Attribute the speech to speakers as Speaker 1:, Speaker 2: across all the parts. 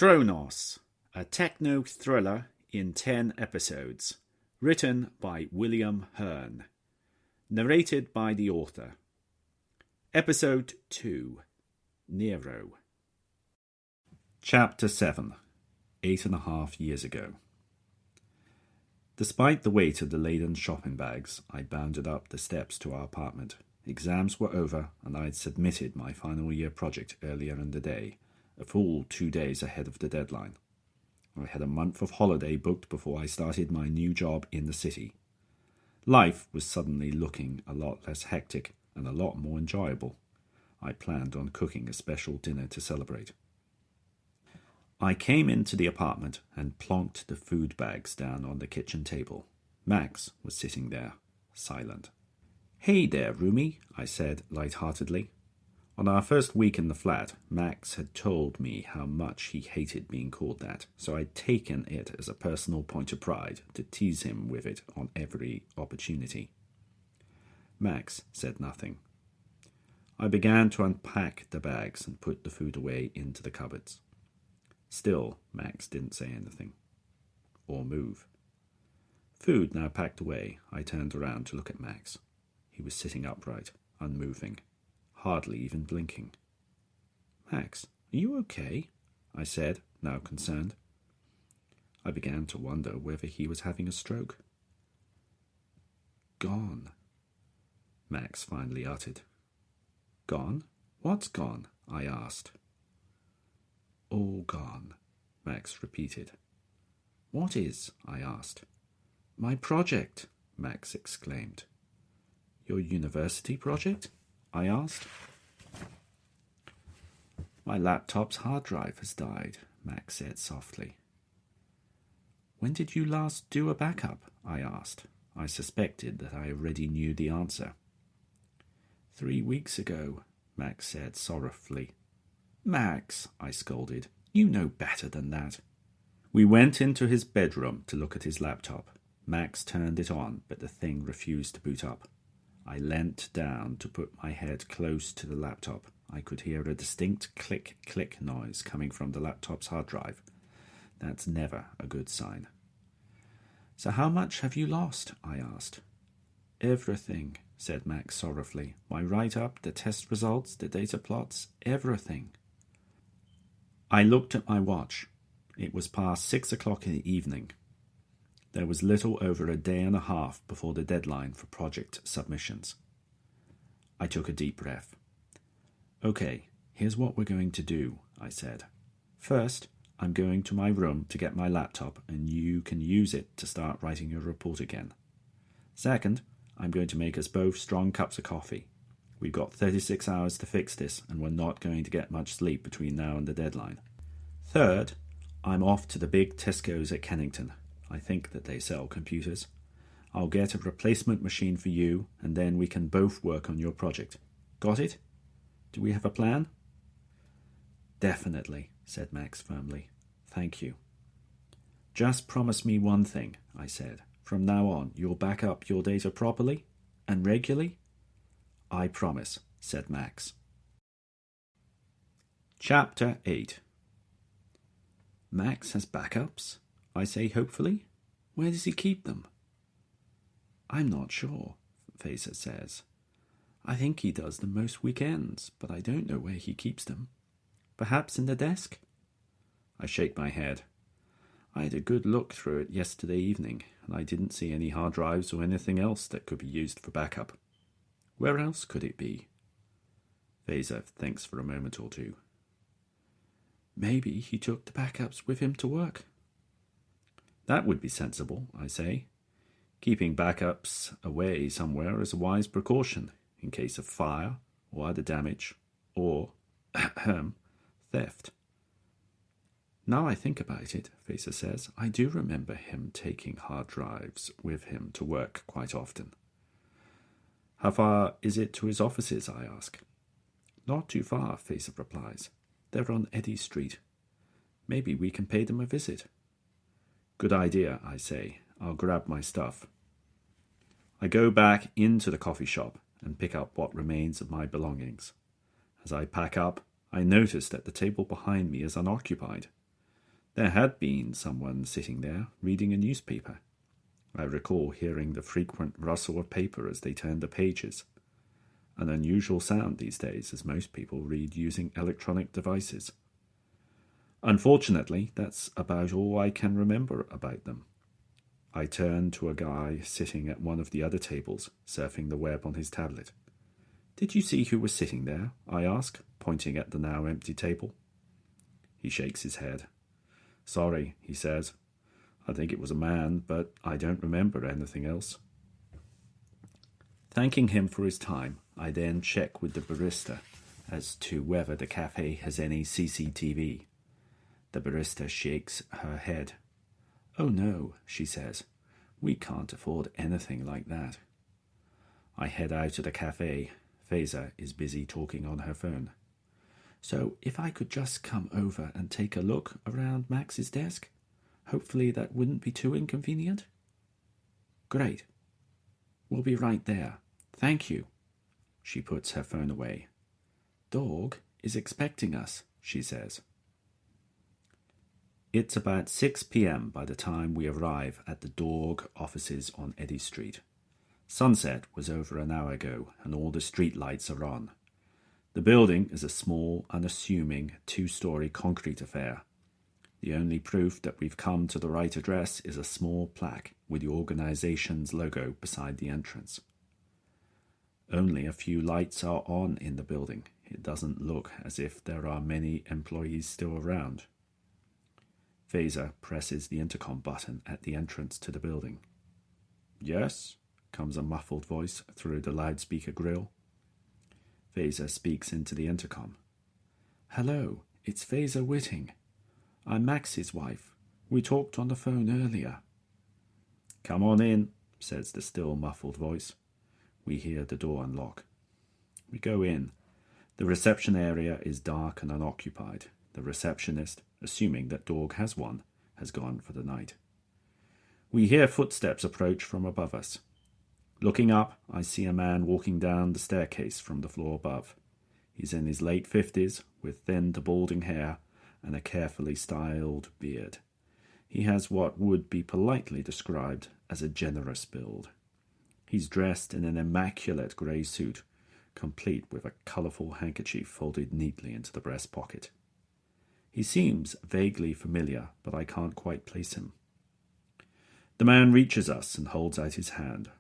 Speaker 1: CHRONOS, a techno thriller in 10 episodes, written by William Hearn, narrated by the author. Episode 2, Nero. Chapter 7, 8.5 years ago. Despite the weight of the laden shopping bags, I bounded up the steps to our apartment. Exams were over, and I had submitted my final year project earlier in the day, a full 2 days ahead of the deadline. I had a month of holiday booked before I started my new job in the city. Life was suddenly looking a lot less hectic and a lot more enjoyable. I planned on cooking a special dinner to celebrate. I came into the apartment and plonked the food bags down on the kitchen table. Max was sitting there, silent. "Hey there, roomie," I said light-heartedly. On our first week in the flat, Max had told me how much he hated being called that, so I'd taken it as a personal point of pride to tease him with it on every opportunity. Max said nothing. I began to unpack the bags and put the food away into the cupboards. Still, Max didn't say anything, or move. Food now packed away, I turned around to look at Max. He was sitting upright, unmoving, hardly even blinking. "Max, are you okay?" I said, now concerned. I began to wonder whether he was having a stroke. "Gone," Max finally uttered. "Gone? What's gone?" I asked. "All gone," Max repeated. "What is?" I asked. "My project," Max exclaimed. "Your university project?" I asked. "My laptop's hard drive has died," Max said softly. "When did you last do a backup?" I asked. I suspected that I already knew the answer. 3 weeks ago," Max said sorrowfully. "Max," I scolded, "you know better than that." We went into his bedroom to look at his laptop. Max turned it on, but the thing refused to boot up. I leant down to put my head close to the laptop. I could hear a distinct click-click noise coming from the laptop's hard drive. That's never a good sign. "So how much have you lost?" I asked. "Everything," said Max sorrowfully. "My write-up, the test results, the data plots, everything." I looked at my watch. It was past 6 o'clock in the evening. There was little over a day and a half before the deadline for project submissions. I took a deep breath. "Okay, here's what we're going to do," I said. "First, I'm going to my room to get my laptop, and you can use it to start writing your report again. Second, I'm going to make us both strong cups of coffee. We've got 36 hours to fix this, and we're not going to get much sleep between now and the deadline. Third, I'm off to the big Tesco's at Kennington. I think that they sell computers. I'll get a replacement machine for you, and then we can both work on your project. Got it? Do we have a plan?" "Definitely," said Max firmly. "Thank you." "Just promise me one thing," I said. "From now on, you'll back up your data properly and regularly?" "I promise," said Max. Chapter 8. "Max has backups?" I say hopefully. "Where does he keep them?" "I'm not sure," Faiza says. "I think he does them most weekends, but I don't know where he keeps them. Perhaps in the desk?" I shake my head. I had a good look through it yesterday evening, and I didn't see any hard drives or anything else that could be used for backup. Where else could it be? Faiza thinks for a moment or two. "Maybe he took the backups with him to work." "That would be sensible," I say. "Keeping backups away somewhere is a wise precaution in case of fire or other damage or theft." "Now I think about it," Faiza says, "I do remember him taking hard drives with him to work quite often." "How far is it to his offices?" I ask. "Not too far," Faiza replies. "They're on Eddy Street. Maybe we can pay them a visit." "Good idea," I say. "I'll grab my stuff." I go back into the coffee shop and pick up what remains of my belongings. As I pack up, I notice that the table behind me is unoccupied. There had been someone sitting there, reading a newspaper. I recall hearing the frequent rustle of paper as they turned the pages, an unusual sound these days as most people read using electronic devices. Unfortunately, that's about all I can remember about them. I turned to a guy sitting at one of the other tables, surfing the web on his tablet. "Did you see who was sitting there?" I ask, pointing at the now empty table. He shakes his head. "Sorry," he says. "I think it was a man, but I don't remember anything else." Thanking him for his time, I then check with the barista as to whether the cafe has any CCTV. The barista shakes her head. "Oh no," she says. "We can't afford anything like that." I head out to the cafe. Faiza is busy talking on her phone. "So if I could just come over and take a look around Max's desk, hopefully that wouldn't be too inconvenient." "Great. We'll be right there. Thank you." She puts her phone away. "Dog is expecting us," she says. It's about 6 p.m. by the time we arrive at the Dorg offices on Eddy Street. Sunset was over an hour ago, and all the street lights are on. The building is a small, unassuming, 2-story concrete affair. The only proof that we've come to the right address is a small plaque with the organization's logo beside the entrance. Only a few lights are on in the building. It doesn't look as if there are many employees still around. Faiza presses the intercom button at the entrance to the building. "Yes?" comes a muffled voice through the loudspeaker grill. Faiza speaks into the intercom. "Hello, it's Faiza Whitting. I'm Max's wife. We talked on the phone earlier." "Come on in," says the still muffled voice. We hear the door unlock. We go in. The reception area is dark and unoccupied. The receptionist, assuming that Dorg has one, has gone for the night. We hear footsteps approach from above us. Looking up, I see a man walking down the staircase from the floor above. He's in his late 50s, with thin to balding hair and a carefully styled beard. He has what would be politely described as a generous build. He's dressed in an immaculate grey suit, complete with a colourful handkerchief folded neatly into the breast pocket. He seems vaguely familiar, but I can't quite place him. The man reaches us and holds out his hand.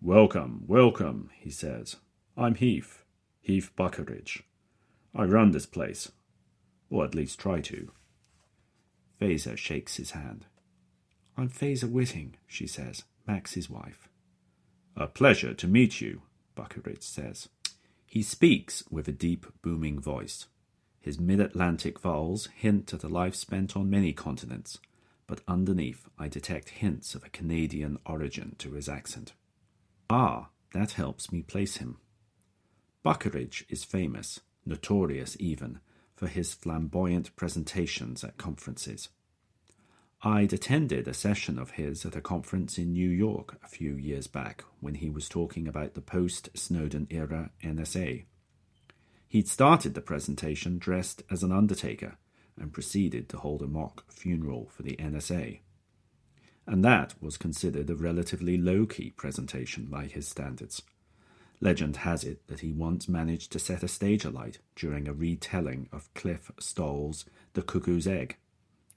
Speaker 1: "Welcome, welcome," he says. "I'm Heath Buckeridge. I run this place, or at least try to." Faiza shakes his hand. "I'm Faiza Whitting," she says, "Max's wife." "A pleasure to meet you," Buckeridge says. He speaks with a deep, booming voice. His mid-Atlantic vowels hint at a life spent on many continents, but underneath I detect hints of a Canadian origin to his accent. Ah, that helps me place him. Buckeridge is famous, notorious even, for his flamboyant presentations at conferences. I'd attended a session of his at a conference in New York a few years back when he was talking about the post-Snowden era NSA. He'd started the presentation dressed as an undertaker and proceeded to hold a mock funeral for the NSA. And that was considered a relatively low-key presentation by his standards. Legend has it that he once managed to set a stage alight during a retelling of Cliff Stoll's The Cuckoo's Egg.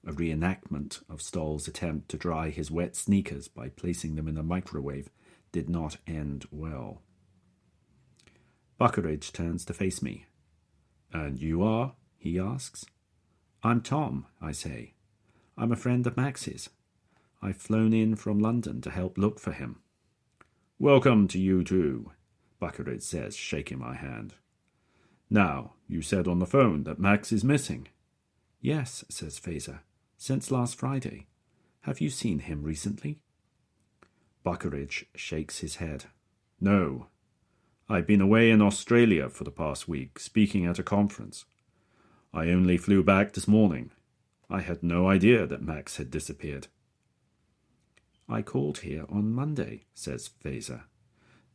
Speaker 1: A reenactment of Stoll's attempt to dry his wet sneakers by placing them in a microwave did not end well. Buckeridge turns to face me. "And you are?" he asks. "I'm Tom," I say. "I'm a friend of Max's. I've flown in from London to help look for him." "Welcome to you too," Buckeridge says, shaking my hand. "Now, you said on the phone that Max is missing." "Yes," says Faiza, "since last Friday. Have you seen him recently?" Buckeridge shakes his head. "No. I've been away in Australia for the past week, speaking at a conference. I only flew back this morning. I had no idea that Max had disappeared." "I called here on Monday," says Faiza.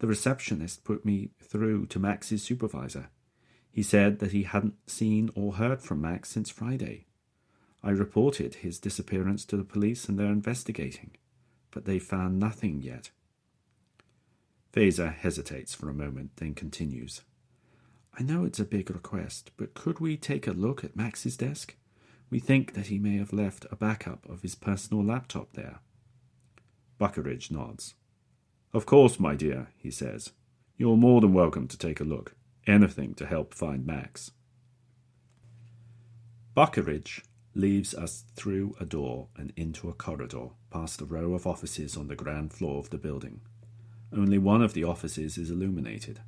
Speaker 1: "The receptionist put me through to Max's supervisor. He said that he hadn't seen or heard from Max since Friday. I reported his disappearance to the police and they're investigating, but they found nothing yet. Faiza hesitates for a moment, then continues. I know it's a big request, but could we take a look at Max's desk? We think that he may have left a backup of his personal laptop there. Buckeridge nods. Of course, my dear, he says. You're more than welcome to take a look. Anything to help find Max. Buckeridge leads us through a door and into a corridor, past a row of offices on the ground floor of the building. Only one of the offices is illuminated.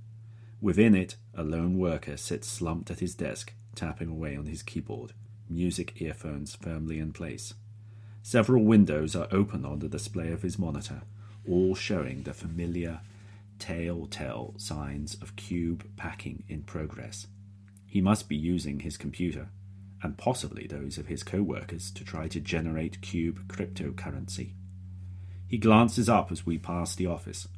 Speaker 1: Within it, a lone worker sits slumped at his desk, tapping away on his keyboard, music earphones firmly in place. Several windows are open on the display of his monitor, all showing the familiar telltale signs of cube packing in progress. He must be using his computer, and possibly those of his co-workers, to try to generate cube cryptocurrency. He glances up as we pass the office.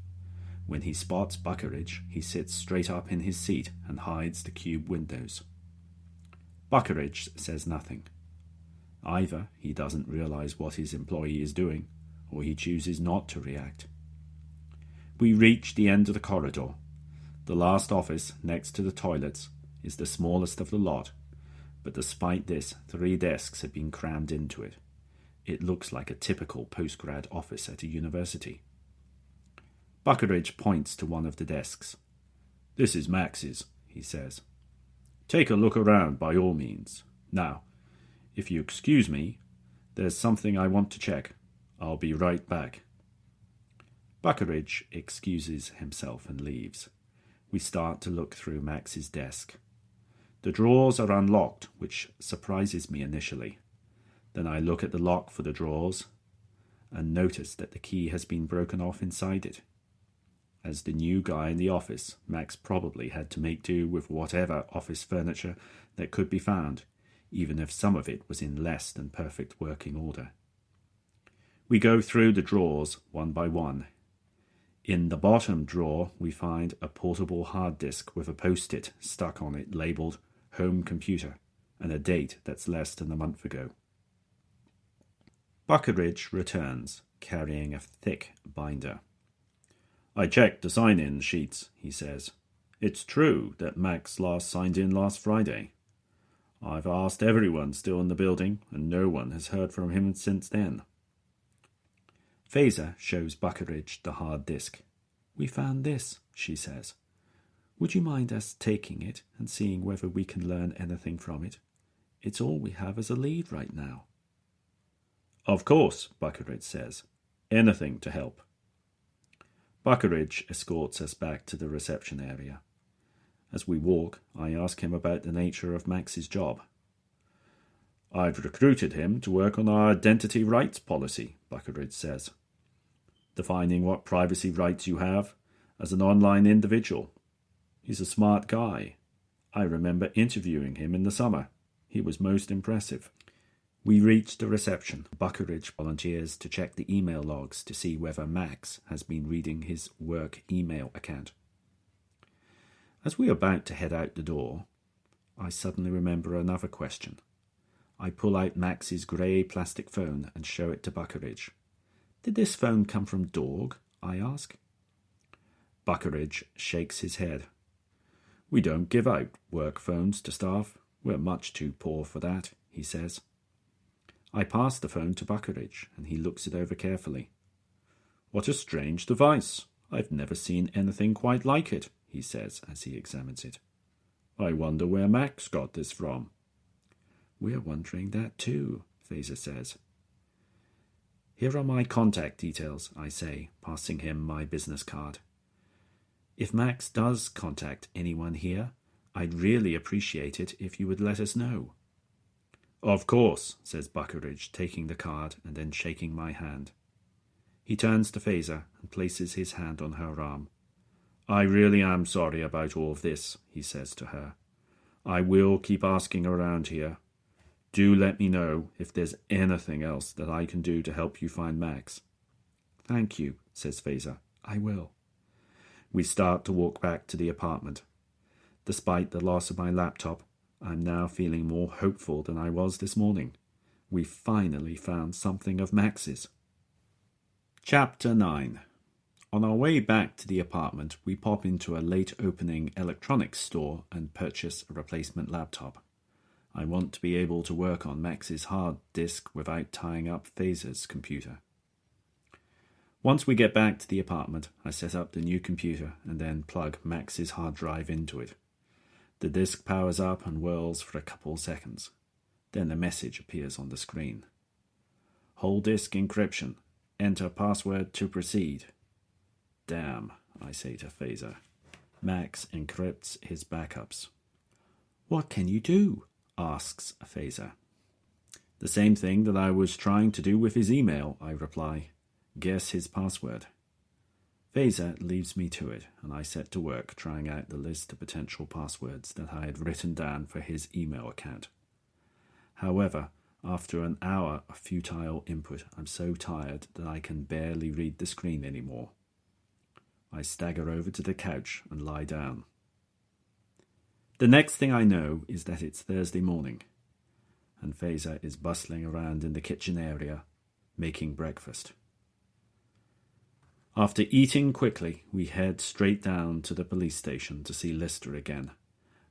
Speaker 1: When he spots Buckeridge, he sits straight up in his seat and hides the cube windows. Buckeridge says nothing. Either he doesn't realize what his employee is doing, or he chooses not to react. We reach the end of the corridor. The last office, next to the toilets, is the smallest of the lot, but despite this, 3 desks have been crammed into it. It looks like a typical postgrad office at a university. Buckeridge points to one of the desks. This is Max's, he says. Take a look around by all means. Now, if you excuse me, there's something I want to check. I'll be right back. Buckeridge excuses himself and leaves. We start to look through Max's desk. The drawers are unlocked, which surprises me initially. Then I look at the lock for the drawers and notice that the key has been broken off inside it. As the new guy in the office, Max probably had to make do with whatever office furniture that could be found, even if some of it was in less than perfect working order. We go through the drawers one by one. In the bottom drawer, we find a portable hard disk with a post-it stuck on it labelled Home Computer and a date that's less than a month ago. Buckeridge returns, carrying a thick binder. I checked the sign-in sheets, he says. It's true that Max last signed in last Friday. I've asked everyone still in the building, and no one has heard from him since then. Faiza shows Buckeridge the hard disk. We found this, she says. Would you mind us taking it and seeing whether we can learn anything from it? It's all we have as a lead right now. Of course, Buckeridge says. Anything to help. Buckeridge escorts us back to the reception area. As we walk, I ask him about the nature of Max's job. I've recruited him to work on our identity rights policy, Buckeridge says. Defining what privacy rights you have as an online individual. He's a smart guy. I remember interviewing him in the summer. He was most impressive. We reach the reception. Buckeridge volunteers to check the email logs to see whether Max has been reading his work email account. As we are about to head out the door, I suddenly remember another question. I pull out Max's grey plastic phone and show it to Buckeridge. Did this phone come from Dorg? I ask. Buckeridge shakes his head. We don't give out work phones to staff. We're much too poor for that, he says. I pass the phone to Buckeridge, and he looks it over carefully. What a strange device. I've never seen anything quite like it, he says as he examines it. I wonder where Max got this from. We're wondering that too, Faiza says. Here are my contact details, I say, passing him my business card. If Max does contact anyone here, I'd really appreciate it if you would let us know. Of course, says Buckeridge, taking the card and then shaking my hand. He turns to Faiza and places his hand on her arm. I really am sorry about all of this, he says to her. I will keep asking around here. Do let me know if there's anything else that I can do to help you find Max. Thank you, says Faiza. I will. We start to walk back to the apartment. Despite the loss of my laptop, I'm now feeling more hopeful than I was this morning. we finally found something of Max's. Chapter 9. On our way back to the apartment, we pop into a late-opening electronics store and purchase a replacement laptop. I want to be able to work on Max's hard disk without tying up Faiza's computer. Once we get back to the apartment, I set up the new computer and then plug Max's hard drive into it. The disk powers up and whirls for a couple seconds. Then a message appears on the screen. Whole disk encryption. Enter password to proceed. Damn, I say to Faiza. Max encrypts his backups. What can you do? Asks Faiza. The same thing that I was trying to do with his email, I reply. Guess his password. Faiza leaves me to it, and I set to work trying out the list of potential passwords that I had written down for his email account. However, after an hour of futile input, I'm so tired that I can barely read the screen anymore. I stagger over to the couch and lie down. The next thing I know is that it's Thursday morning, and Faiza is bustling around in the kitchen area, making breakfast. After eating quickly, we head straight down to the police station to see Lister again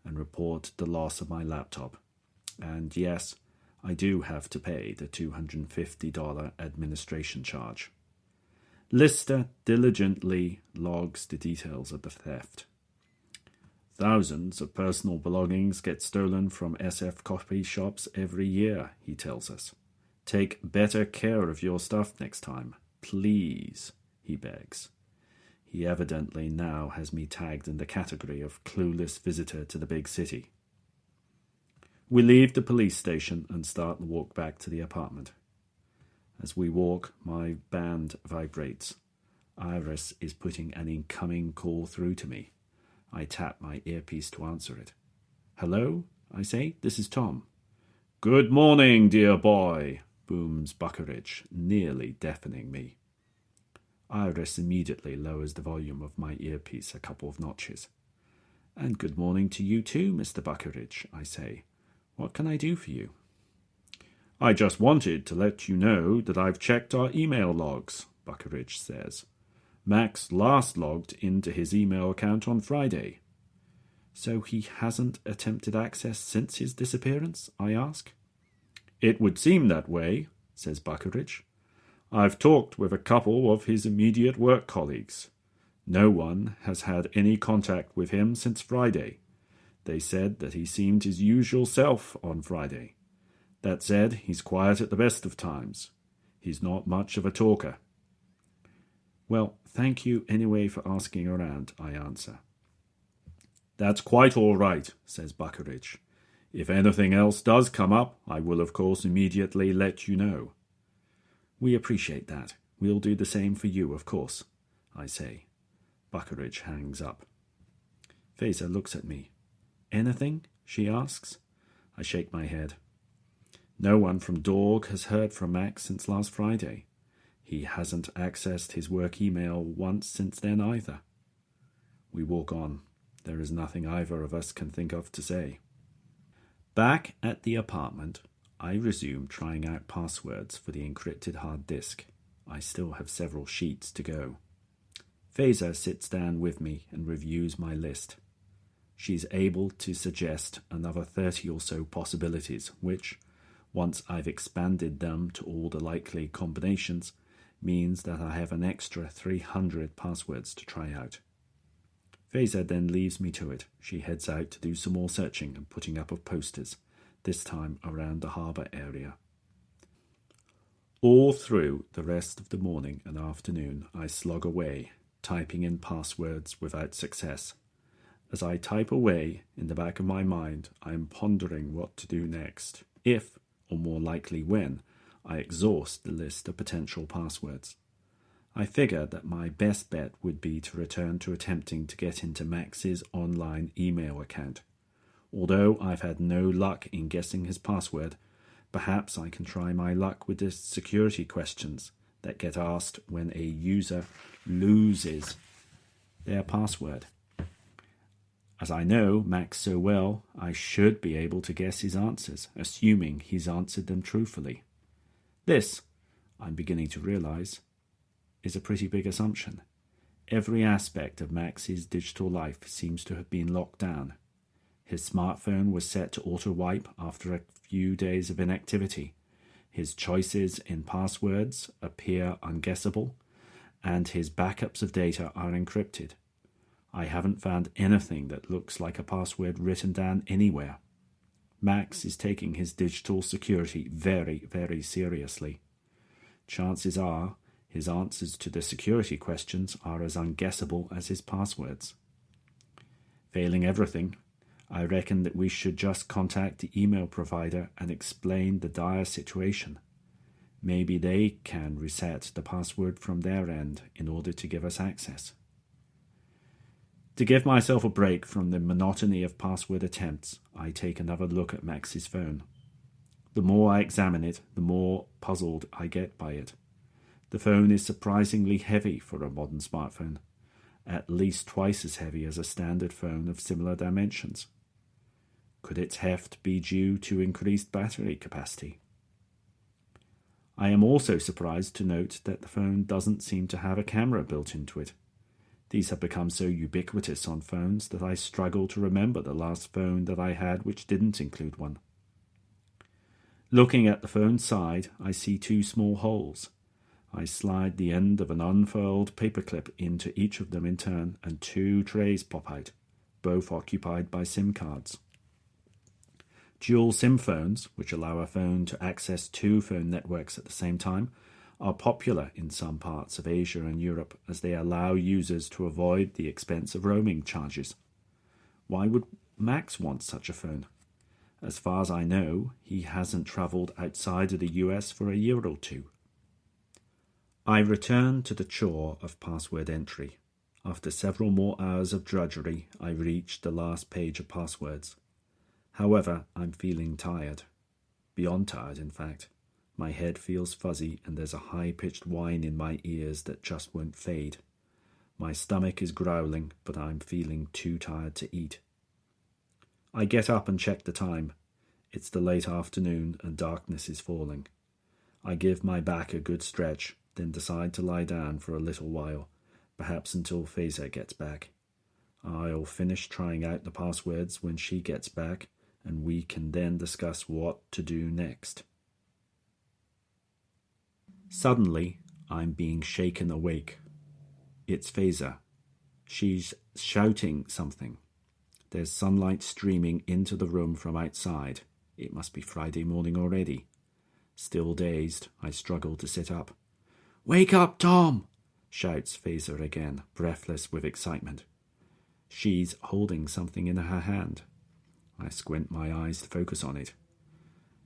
Speaker 1: and report the loss of my laptop. And yes, I do have to pay the $250 administration charge. Lister diligently logs the details of the theft. Thousands of personal belongings get stolen from SF copy shops every year, he tells us. Take better care of your stuff next time, please, he begs. He evidently now has me tagged in the category of clueless visitor to the big city. We leave the police station and start the walk back to the apartment. As we walk, my band vibrates. Iris is putting an incoming call through to me. I tap my earpiece to answer it. Hello, I say, this is Tom. Good morning, dear boy, booms Buckeridge, nearly deafening me. Iris immediately lowers the volume of my earpiece a couple of notches. And good morning to you too, Mr. Buckeridge, I say. What can I do for you? I just wanted to let you know that I've checked our email logs, Buckeridge says. Max last logged into his email account on Friday. So he hasn't attempted access since his disappearance, I ask. It would seem that way, says Buckeridge. I've talked with a couple of his immediate work colleagues. No one has had any contact with him since Friday. They said that he seemed his usual self on Friday. That said, he's quiet at the best of times. He's not much of a talker. Well, thank you anyway for asking around, I answer. That's quite all right, says Buckeridge. If anything else does come up, I will of course immediately let you know. We appreciate that. We'll do the same for you, of course, I say. Buckeridge hangs up. Faiza looks at me. Anything? She asks. I shake my head. No one from Dorg has heard from Max since last Friday. He hasn't accessed his work email once since then either. We walk on. There is nothing either of us can think of to say. Back at the apartment, I resume trying out passwords for the encrypted hard disk. I still have several sheets to go. Faiza sits down with me and reviews my list. She's able to suggest another 30 or so possibilities, which, once I've expanded them to all the likely combinations, means that I have an extra 300 passwords to try out. Faiza then leaves me to it. She heads out to do some more searching and putting up of posters, this time around the harbour area. All through the rest of the morning and afternoon, I slog away, typing in passwords without success. As I type away, in the back of my mind, I am pondering what to do next, if, or more likely when, I exhaust the list of potential passwords. I figure that my best bet would be to return to attempting to get into Max's online email account. Although I've had no luck in guessing his password, perhaps I can try my luck with the security questions that get asked when a user loses their password. As I know Max so well, I should be able to guess his answers, assuming he's answered them truthfully. This, I'm beginning to realize, is a pretty big assumption. Every aspect of Max's digital life seems to have been locked down. His smartphone was set to auto-wipe after a few days of inactivity. His choices in passwords appear unguessable, and his backups of data are encrypted. I haven't found anything that looks like a password written down anywhere. Max is taking his digital security very, very seriously. Chances are his answers to the security questions are as unguessable as his passwords. Failing everything, I reckon that we should just contact the email provider and explain the dire situation. Maybe they can reset the password from their end in order to give us access. To give myself a break from the monotony of password attempts, I take another look at Max's phone. The more I examine it, the more puzzled I get by it. The phone is surprisingly heavy for a modern smartphone, at least twice as heavy as a standard phone of similar dimensions. Could its heft be due to increased battery capacity? I am also surprised to note that the phone doesn't seem to have a camera built into it. These have become so ubiquitous on phones that I struggle to remember the last phone that I had which didn't include one. Looking at the phone's side, I see two small holes. I slide the end of an unfurled paperclip into each of them in turn, and two trays pop out, both occupied by SIM cards. Dual SIM phones, which allow a phone to access two phone networks at the same time, are popular in some parts of Asia and Europe as they allow users to avoid the expense of roaming charges. Why would Max want such a phone? As far as I know, he hasn't travelled outside of the US for a year or two. I return to the chore of password entry. After several more hours of drudgery, I reach the last page of passwords. However, I'm feeling tired. Beyond tired, in fact. My head feels fuzzy and there's a high-pitched whine in my ears that just won't fade. My stomach is growling, but I'm feeling too tired to eat. I get up and check the time. It's the late afternoon and darkness is falling. I give my back a good stretch, then decide to lie down for a little while, perhaps until Faiza gets back. I'll finish trying out the passwords when she gets back, and we can then discuss what to do next. Suddenly, I'm being shaken awake. It's Faiza. She's shouting something. There's sunlight streaming into the room from outside. It must be Friday morning already. Still dazed, I struggle to sit up. "Wake up, Tom!" shouts Faiza again, breathless with excitement. She's holding something in her hand. I squint my eyes to focus on it.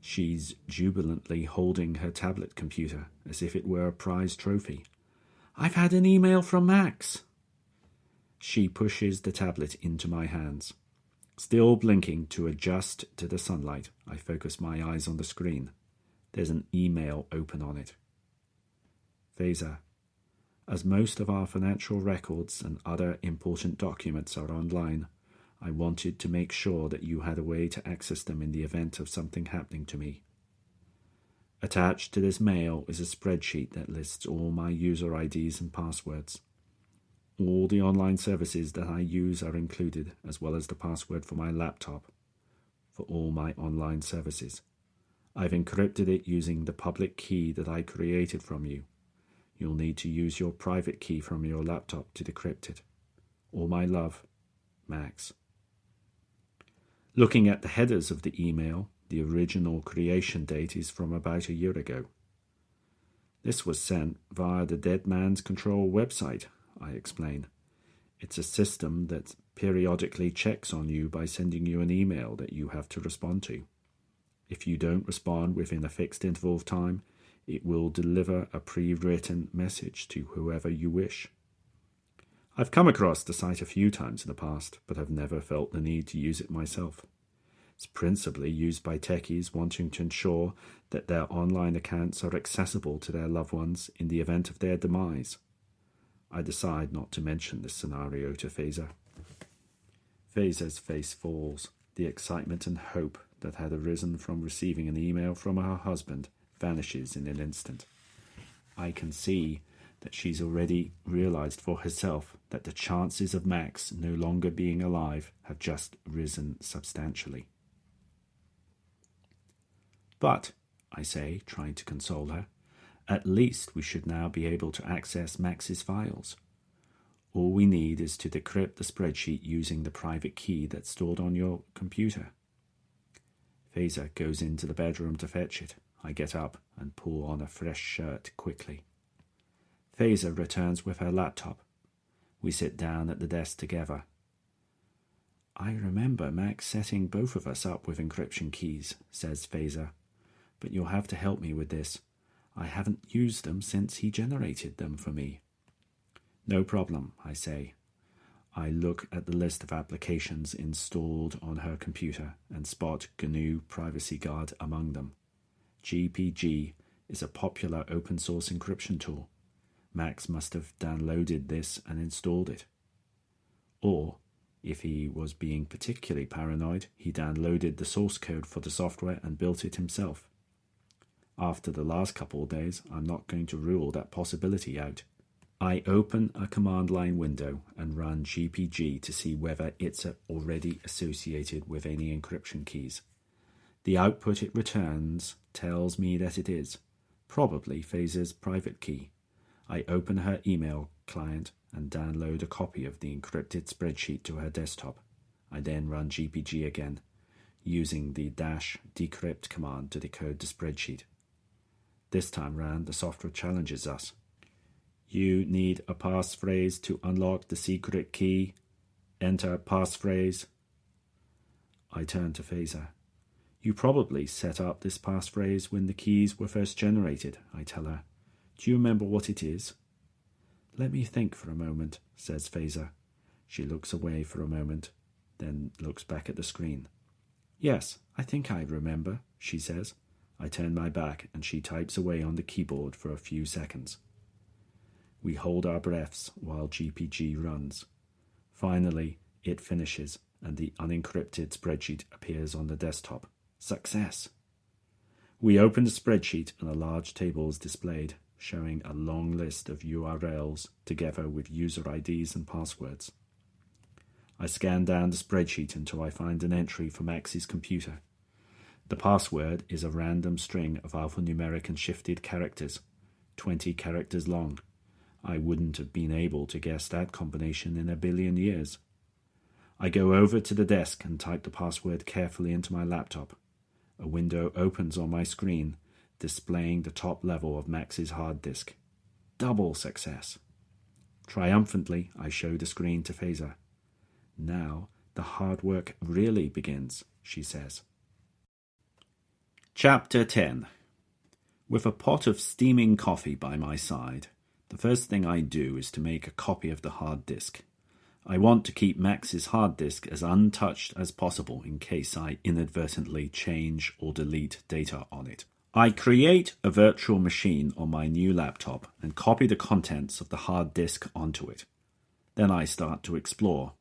Speaker 1: She's jubilantly holding her tablet computer as if it were a prize trophy. "I've had an email from Max." She pushes the tablet into my hands. Still blinking to adjust to the sunlight, I focus my eyes on the screen. There's an email open on it. Faiza, as most of our financial records and other important documents are online, I wanted to make sure that you had a way to access them in the event of something happening to me. Attached to this mail is a spreadsheet that lists all my user IDs and passwords. All the online services that I use are included, as well as the password for my laptop, for all my online services. I've encrypted it using the public key that I created from you. You'll need to use your private key from your laptop to decrypt it. All my love, Max. Looking at the headers of the email, the original creation date is from about a year ago. This was sent via the Dead Man's Control website, I explain. It's a system that periodically checks on you by sending you an email that you have to respond to. If you don't respond within a fixed interval of time, it will deliver a pre-written message to whoever you wish. I've come across the site a few times in the past, but have never felt the need to use it myself. It's principally used by techies wanting to ensure that their online accounts are accessible to their loved ones in the event of their demise. I decide not to mention this scenario to Faiza. Faiza's face falls. The excitement and hope that had arisen from receiving an email from her husband vanishes in an instant. I can see that she's already realized for herself that the chances of Max no longer being alive have just risen substantially. But, I say, trying to console her, at least we should now be able to access Max's files. All we need is to decrypt the spreadsheet using the private key that's stored on your computer. Faiza goes into the bedroom to fetch it. I get up and pull on a fresh shirt quickly. Faiza returns with her laptop. We sit down at the desk together. I remember Max setting both of us up with encryption keys, says Faiza, but you'll have to help me with this. I haven't used them since he generated them for me. No problem, I say. I look at the list of applications installed on her computer and spot GNU Privacy Guard among them. GPG is a popular open-source encryption tool. Max must have downloaded this and installed it. Or, if he was being particularly paranoid, he downloaded the source code for the software and built it himself. After the last couple of days, I'm not going to rule that possibility out. I open a command line window and run GPG to see whether it's already associated with any encryption keys. The output it returns tells me that it is, probably Faiza's private key. I open her email client and download a copy of the encrypted spreadsheet to her desktop. I then run GPG again, using the -decrypt command to decode the spreadsheet. This time round, the software challenges us. You need a passphrase to unlock the secret key. Enter passphrase. I turn to Faiza. You probably set up this passphrase when the keys were first generated, I tell her. Do you remember what it is? Let me think for a moment, says Faiza. She looks away for a moment, then looks back at the screen. Yes, I think I remember, she says. I turn my back and she types away on the keyboard for a few seconds. We hold our breaths while GPG runs. Finally, it finishes and the unencrypted spreadsheet appears on the desktop. Success! We open the spreadsheet and a large table is displayed, showing a long list of URLs together with user IDs and passwords. I scan down the spreadsheet until I find an entry for Max's computer. The password is a random string of alphanumeric and shifted characters, 20 characters long. I wouldn't have been able to guess that combination in a billion years. I go over to the desk and type the password carefully into my laptop. A window opens on my screen, displaying the top level of Max's hard disk. Double success. Triumphantly, I show the screen to Faiza. Now the hard work really begins, she says. Chapter 10. With a pot of steaming coffee by my side, the first thing I do is to make a copy of the hard disk. I want to keep Max's hard disk as untouched as possible in case I inadvertently change or delete data on it. I create a virtual machine on my new laptop and copy the contents of the hard disk onto it. Then I start to explore.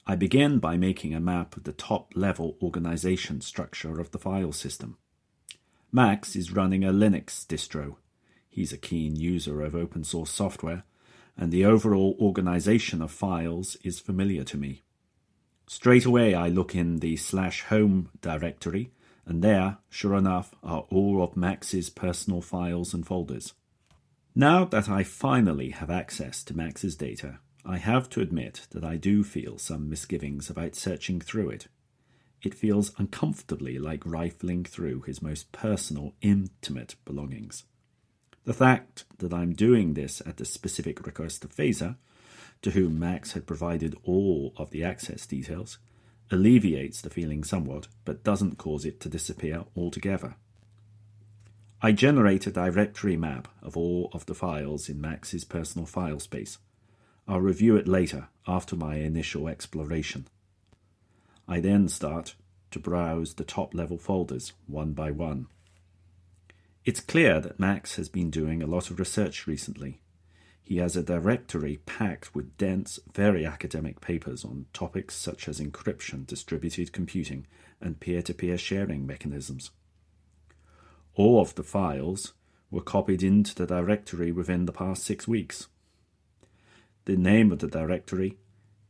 Speaker 1: I begin by making a map of the top-level organization structure of the file system. Max is running a Linux distro. He's a keen user of open-source software, and the overall organization of files is familiar to me. Straight away I look in the /home directory, and there, sure enough, are all of Max's personal files and folders. Now that I finally have access to Max's data, I have to admit that I do feel some misgivings about searching through it. It feels uncomfortably like rifling through his most personal, intimate belongings. The fact that I'm doing this at the specific request of Faiza, to whom Max had provided all of the access details, alleviates the feeling somewhat, but doesn't cause it to disappear altogether. I generate a directory map of all of the files in Max's personal file space. I'll review it later, after my initial exploration. I then start to browse the top-level folders, one by one. It's clear that Max has been doing a lot of research recently. He has a directory packed with dense, very academic papers on topics such as encryption, distributed computing, and peer-to-peer sharing mechanisms. All of the files were copied into the directory within the past 6 weeks. The name of the directory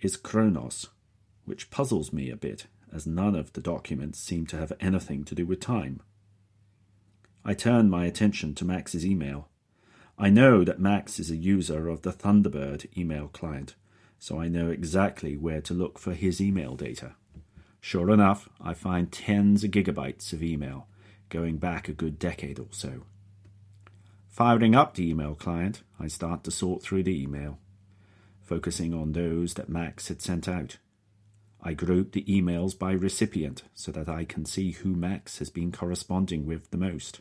Speaker 1: is CHRONOS, which puzzles me a bit, as none of the documents seem to have anything to do with time. I turn my attention to Max's email. I know that Max is a user of the Thunderbird email client, so I know exactly where to look for his email data. Sure enough, I find tens of gigabytes of email, going back a good decade or so. Firing up the email client, I start to sort through the email, focusing on those that Max had sent out. I group the emails by recipient so that I can see who Max has been corresponding with the most.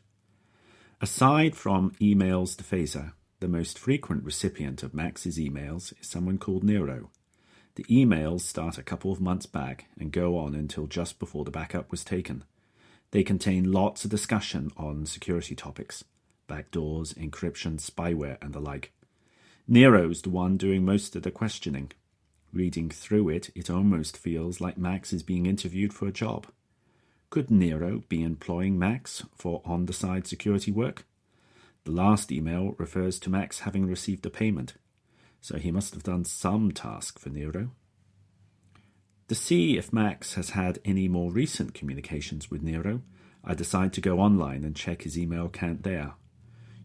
Speaker 1: Aside from emails to Faiza, the most frequent recipient of Max's emails is someone called Nero. The emails start a couple of months back and go on until just before the backup was taken. They contain lots of discussion on security topics, backdoors, encryption, spyware, and the like. Nero's the one doing most of the questioning. Reading through it, it almost feels like Max is being interviewed for a job. Could Nero be employing Max for on-the-side security work? The last email refers to Max having received a payment, so he must have done some task for Nero. To see if Max has had any more recent communications with Nero, I decide to go online and check his email account there.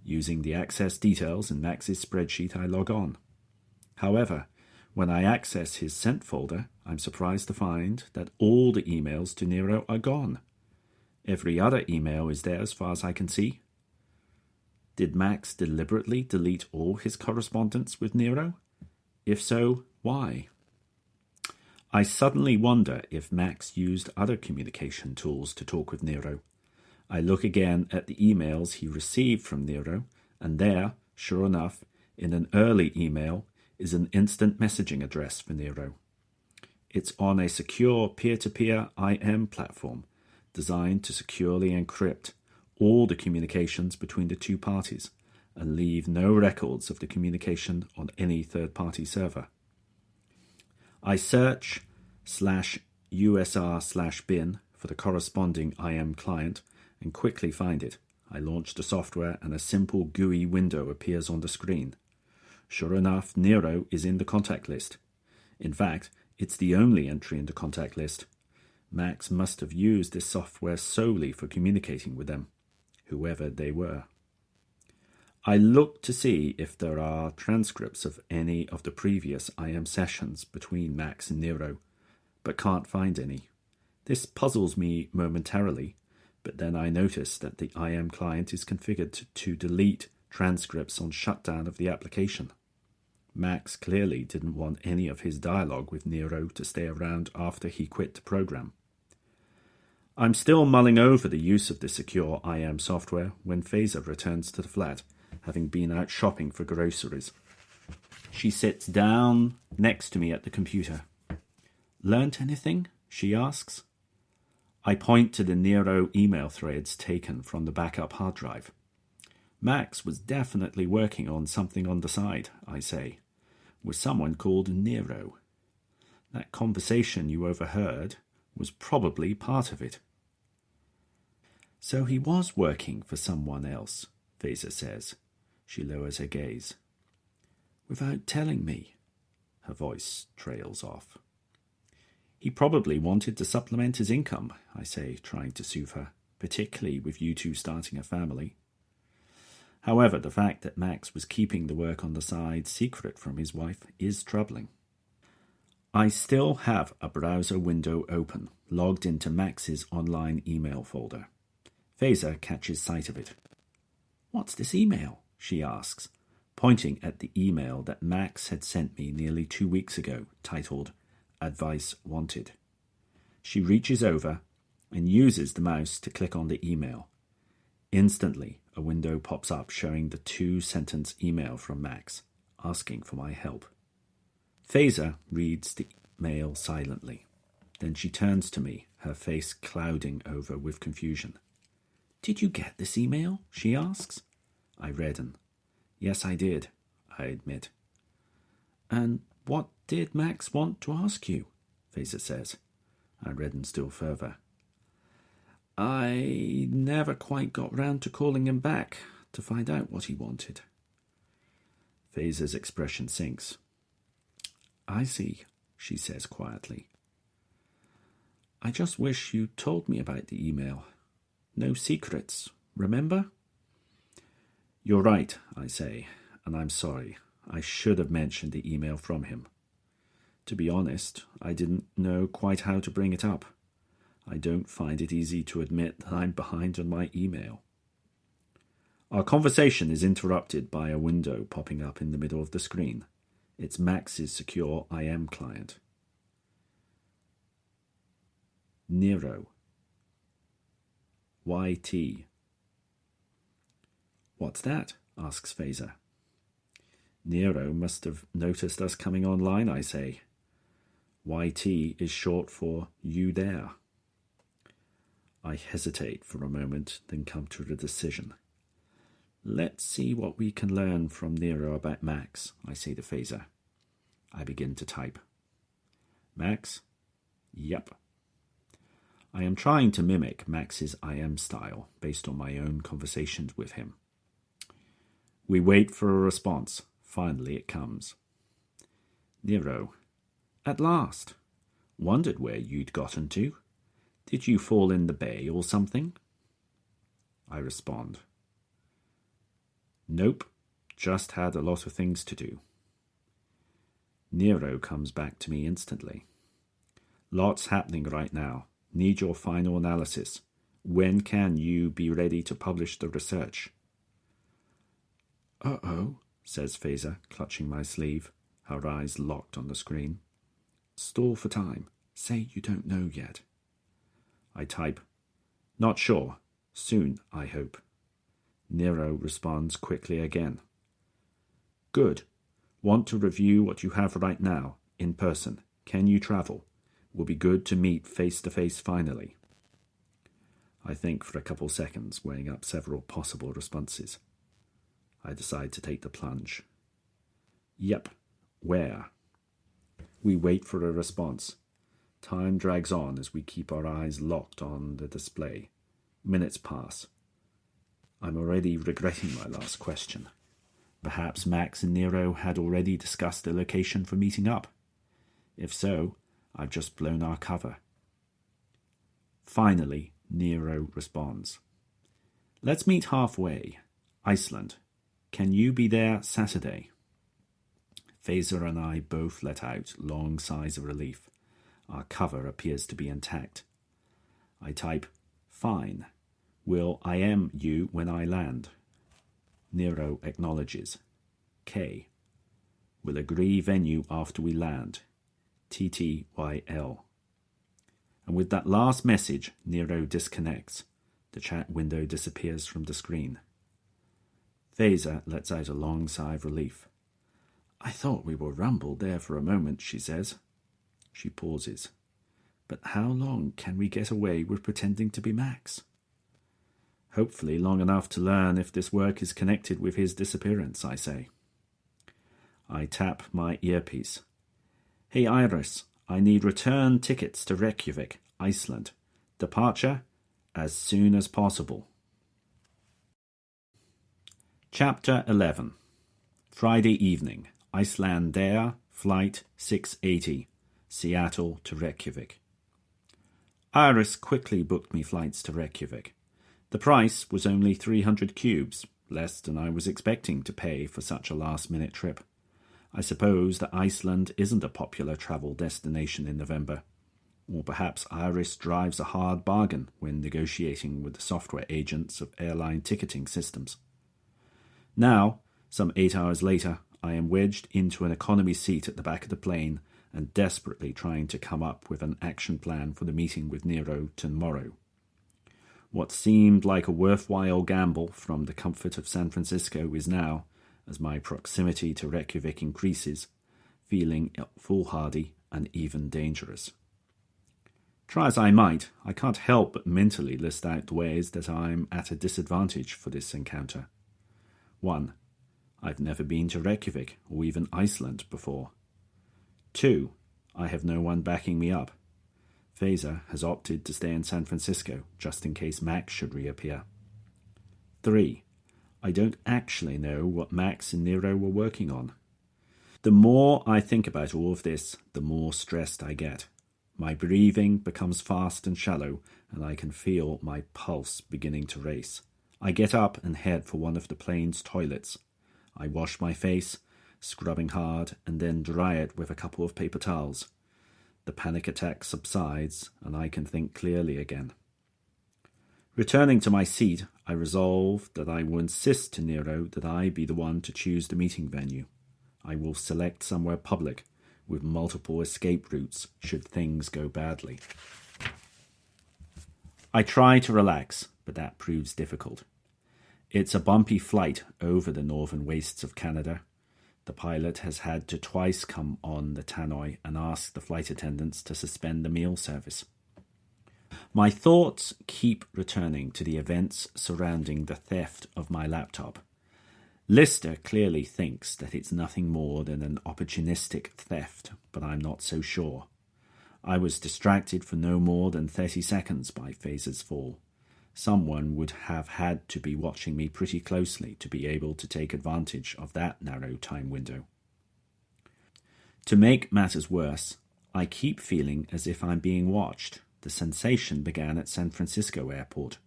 Speaker 1: Using the access details in Max's spreadsheet, I log on. However, when I access his sent folder, I'm surprised to find that all the emails to Nero are gone. Every other email is there as far as I can see. Did Max deliberately delete all his correspondence with Nero? If so, why? I suddenly wonder if Max used other communication tools to talk with Nero. I look again at the emails he received from Nero, and there, sure enough, in an early email, is an instant messaging address for Nero. It's on a secure peer-to-peer IM platform designed to securely encrypt all the communications between the two parties and leave no records of the communication on any third-party server. I search /usr/bin for the corresponding IM client and quickly find it. I launch the software and a simple GUI window appears on the screen. Sure enough, Nero is in the contact list. In fact, it's the only entry in the contact list. Max must have used this software solely for communicating with them, whoever they were. I look to see if there are transcripts of any of the previous IM sessions between Max and Nero, but can't find any. This puzzles me momentarily, but then I notice that the IM client is configured to delete transcripts on shutdown of the application. Max clearly didn't want any of his dialogue with Nero to stay around after he quit the program. I'm still mulling over the use of the secure IM software when Faiza returns to the flat, having been out shopping for groceries. She sits down next to me at the computer. "Learnt anything?" she asks. I point to the Nero email threads taken from the backup hard drive. Max was definitely working on something on the side, I say, with someone called Nero. That conversation you overheard was probably part of it. So he was working for someone else, Faiza says. She lowers her gaze. Without telling me. Her voice trails off. He probably wanted to supplement his income, I say, trying to soothe her, particularly with you two starting a family. However, the fact that Max was keeping the work on the side secret from his wife is troubling. I still have a browser window open, logged into Max's online email folder. Faiza catches sight of it. "What's this email?" she asks, pointing at the email that Max had sent me nearly 2 weeks ago, titled Advice Wanted. She reaches over and uses the mouse to click on the email. Instantly, a window pops up showing the 2-sentence email from Max, asking for my help. Faiza reads the mail silently. Then she turns to me, her face clouding over with confusion. "Did you get this email?" she asks. I redden. "Yes, I did," I admit. "And what did Max want to ask you?" Faiza says. I redden still further. I never quite got round to calling him back to find out what he wanted. Faiza's expression sinks. I see, she says quietly. I just wish you told me about the email. No secrets, remember? You're right, I say, and I'm sorry. I should have mentioned the email from him. To be honest, I didn't know quite how to bring it up. I don't find it easy to admit that I'm behind on my email. Our conversation is interrupted by a window popping up in the middle of the screen. It's Max's secure IM client. Nero. YT. What's that? Asks Faiza. Nero must have noticed us coming online, I say. YT is short for you there. I hesitate for a moment, then come to a decision. Let's see what we can learn from Nero about Max, I say to Faiza. I begin to type. Max? Yep. I am trying to mimic Max's IM style based on my own conversations with him. We wait for a response. Finally it comes. Nero. At last. Wondered where you'd gotten to. Did you fall in the bay or something? I respond. Nope. Just had a lot of things to do. Nero comes back to me instantly. Lots happening right now. Need your final analysis. When can you be ready to publish the research? Uh-oh, says Faiza, clutching my sleeve, her eyes locked on the screen. Stall for time. Say you don't know yet. I type. Not sure. Soon, I hope. Nero responds quickly again. Good. Want to review what you have right now, in person. Can you travel? Will be good to meet face to face finally. I think for a couple seconds, weighing up several possible responses. I decide to take the plunge. Yep. Where? We wait for a response. Time drags on as we keep our eyes locked on the display. Minutes pass. I'm already regretting my last question. Perhaps Max and Nero had already discussed the location for meeting up. If so, I've just blown our cover. Finally, Nero responds. Let's meet halfway. Iceland. Can you be there Saturday? Faiza and I both let out long sighs of relief. Our cover appears to be intact. I type, fine. Will IM you when I land? Nero acknowledges. K. Will agree venue after we land. TTYL. And with that last message, Nero disconnects. The chat window disappears from the screen. Faiza lets out a long sigh of relief. I thought we were rumbled there for a moment, she says. She pauses. But how long can we get away with pretending to be Max? Hopefully long enough to learn if this work is connected with his disappearance, I say. I tap my earpiece. Hey Iris, I need return tickets to Reykjavik, Iceland. Departure as soon as possible. Chapter 11. Friday evening. Icelandair, flight 680, Seattle to Reykjavik. Iris quickly booked me flights to Reykjavik. The price was only 300 cubes, less than I was expecting to pay for such a last-minute trip. I suppose that Iceland isn't a popular travel destination in November. Or perhaps Iris drives a hard bargain when negotiating with the software agents of airline ticketing systems. Now, some 8 hours later, I am wedged into an economy seat at the back of the plane and desperately trying to come up with an action plan for the meeting with Nero tomorrow. What seemed like a worthwhile gamble from the comfort of San Francisco is now, as my proximity to Reykjavik increases, feeling foolhardy and even dangerous. Try as I might, I can't help but mentally list out the ways that I'm at a disadvantage for this encounter. 1. I've never been to Reykjavik or even Iceland before. 2. I have no one backing me up. Faiza has opted to stay in San Francisco, just in case Max should reappear. 3. I don't actually know what Max and Nero were working on. The more I think about all of this, the more stressed I get. My breathing becomes fast and shallow, and I can feel my pulse beginning to race. I get up and head for one of the plane's toilets. I wash my face, scrubbing hard, and then dry it with a couple of paper towels. The panic attack subsides, and I can think clearly again. Returning to my seat, I resolve that I will insist to Nero that I be the one to choose the meeting venue. I will select somewhere public, with multiple escape routes should things go badly. I try to relax, but that proves difficult. It's a bumpy flight over the northern wastes of Canada. The pilot has had to twice come on the tannoy and ask the flight attendants to suspend the meal service. My thoughts keep returning to the events surrounding the theft of my laptop. Lister clearly thinks that it's nothing more than an opportunistic theft, but I'm not so sure. I was distracted for no more than 30 seconds by Faiza's fall. Someone would have had to be watching me pretty closely to be able to take advantage of that narrow time window. To make matters worse, I keep feeling as if I'm being watched. The sensation began at San Francisco airport.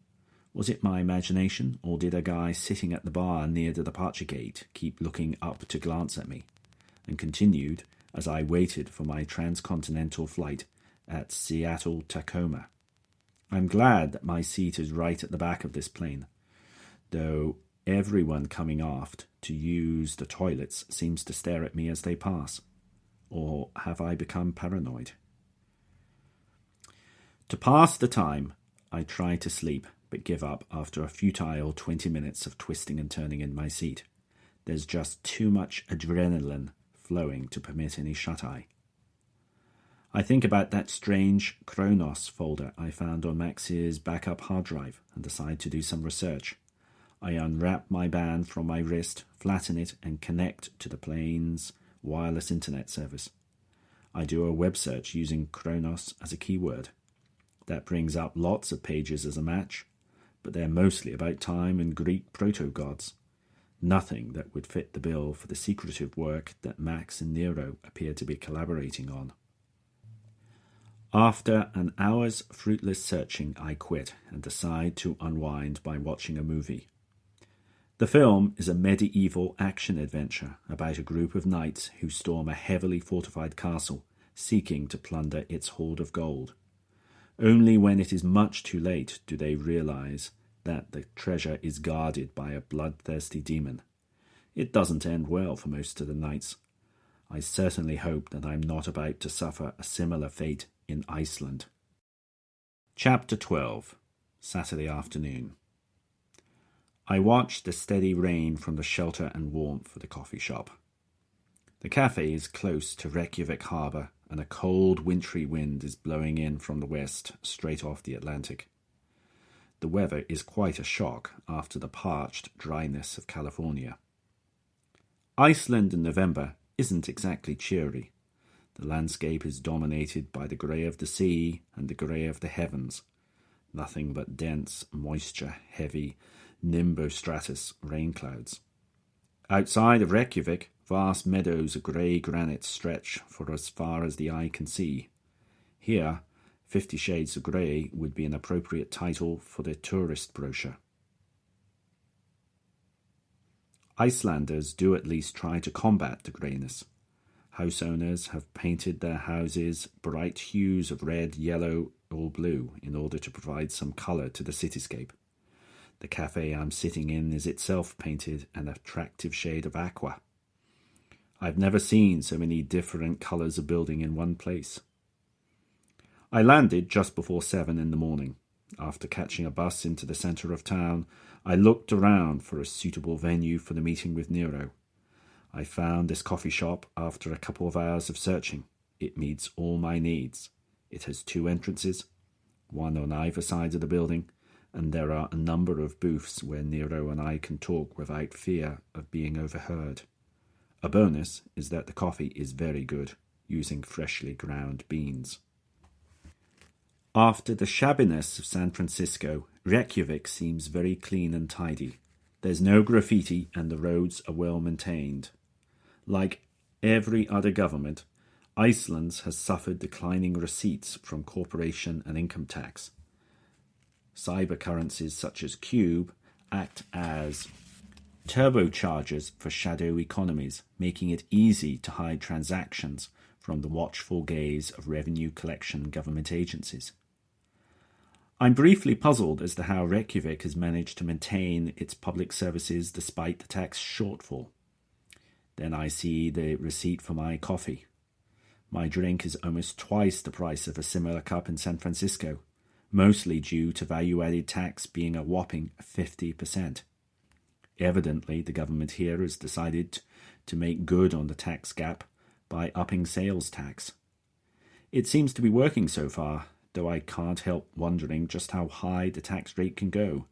Speaker 1: Was it my imagination, or did a guy sitting at the bar near the departure gate keep looking up to glance at me? And continued as I waited for my transcontinental flight at Seattle-Tacoma. I'm glad that my seat is right at the back of this plane, though everyone coming aft to use the toilets seems to stare at me as they pass. Or have I become paranoid? To pass the time, I try to sleep, but give up after a futile 20 minutes of twisting and turning in my seat. There's just too much adrenaline flowing to permit any shut-eye. I think about that strange CHRONOS folder I found on Max's backup hard drive and decide to do some research. I unwrap my band from my wrist, flatten it, and connect to the plane's wireless internet service. I do a web search using CHRONOS as a keyword. That brings up lots of pages as a match, but they're mostly about time and Greek proto-gods. Nothing that would fit the bill for the secretive work that Max and Nero appear to be collaborating on. After an hour's fruitless searching, I quit and decide to unwind by watching a movie. The film is a medieval action-adventure about a group of knights who storm a heavily fortified castle, seeking to plunder its hoard of gold. Only when it is much too late do they realize that the treasure is guarded by a bloodthirsty demon. It doesn't end well for most of the knights. I certainly hope that I'm not about to suffer a similar fate in Iceland. Chapter 12. Saturday afternoon. I watch the steady rain from the shelter and warmth of the coffee shop. The cafe is close to Reykjavik harbour, and a cold, wintry wind is blowing in from the west, straight off the Atlantic. The weather is quite a shock after the parched dryness of California. Iceland in November isn't exactly cheery. The landscape is dominated by the grey of the sea and the grey of the heavens. Nothing but dense, moisture-heavy nimbostratus rain clouds. Outside of Reykjavik, vast meadows of grey granite stretch for as far as the eye can see. Here, 50 Shades of Grey would be an appropriate title for the tourist brochure. Icelanders do at least try to combat the greyness. House owners have painted their houses bright hues of red, yellow, or blue in order to provide some colour to the cityscape. The cafe I'm sitting in is itself painted an attractive shade of aqua. I've never seen so many different colours of building in one place. I landed just before 7 in the morning. After catching a bus into the centre of town, I looked around for a suitable venue for the meeting with Nero. I found this coffee shop after a couple of hours of searching. It meets all my needs. It has 2 entrances, one on either side of the building, and there are a number of booths where Nero and I can talk without fear of being overheard. A bonus is that the coffee is very good, using freshly ground beans. After the shabbiness of San Francisco, Reykjavik seems very clean and tidy. There's no graffiti and the roads are well maintained. Like every other government, Iceland's has suffered declining receipts from corporation and income tax. Cyber currencies such as Cube act as turbochargers for shadow economies, making it easy to hide transactions from the watchful gaze of revenue collection government agencies. I'm briefly puzzled as to how Reykjavik has managed to maintain its public services despite the tax shortfall. Then I see the receipt for my coffee. My drink is almost twice the price of a similar cup in San Francisco, mostly due to value-added tax being a whopping 50%. Evidently, the government here has decided to make good on the tax gap by upping sales tax. It seems to be working so far, though I can't help wondering just how high the tax rate can go.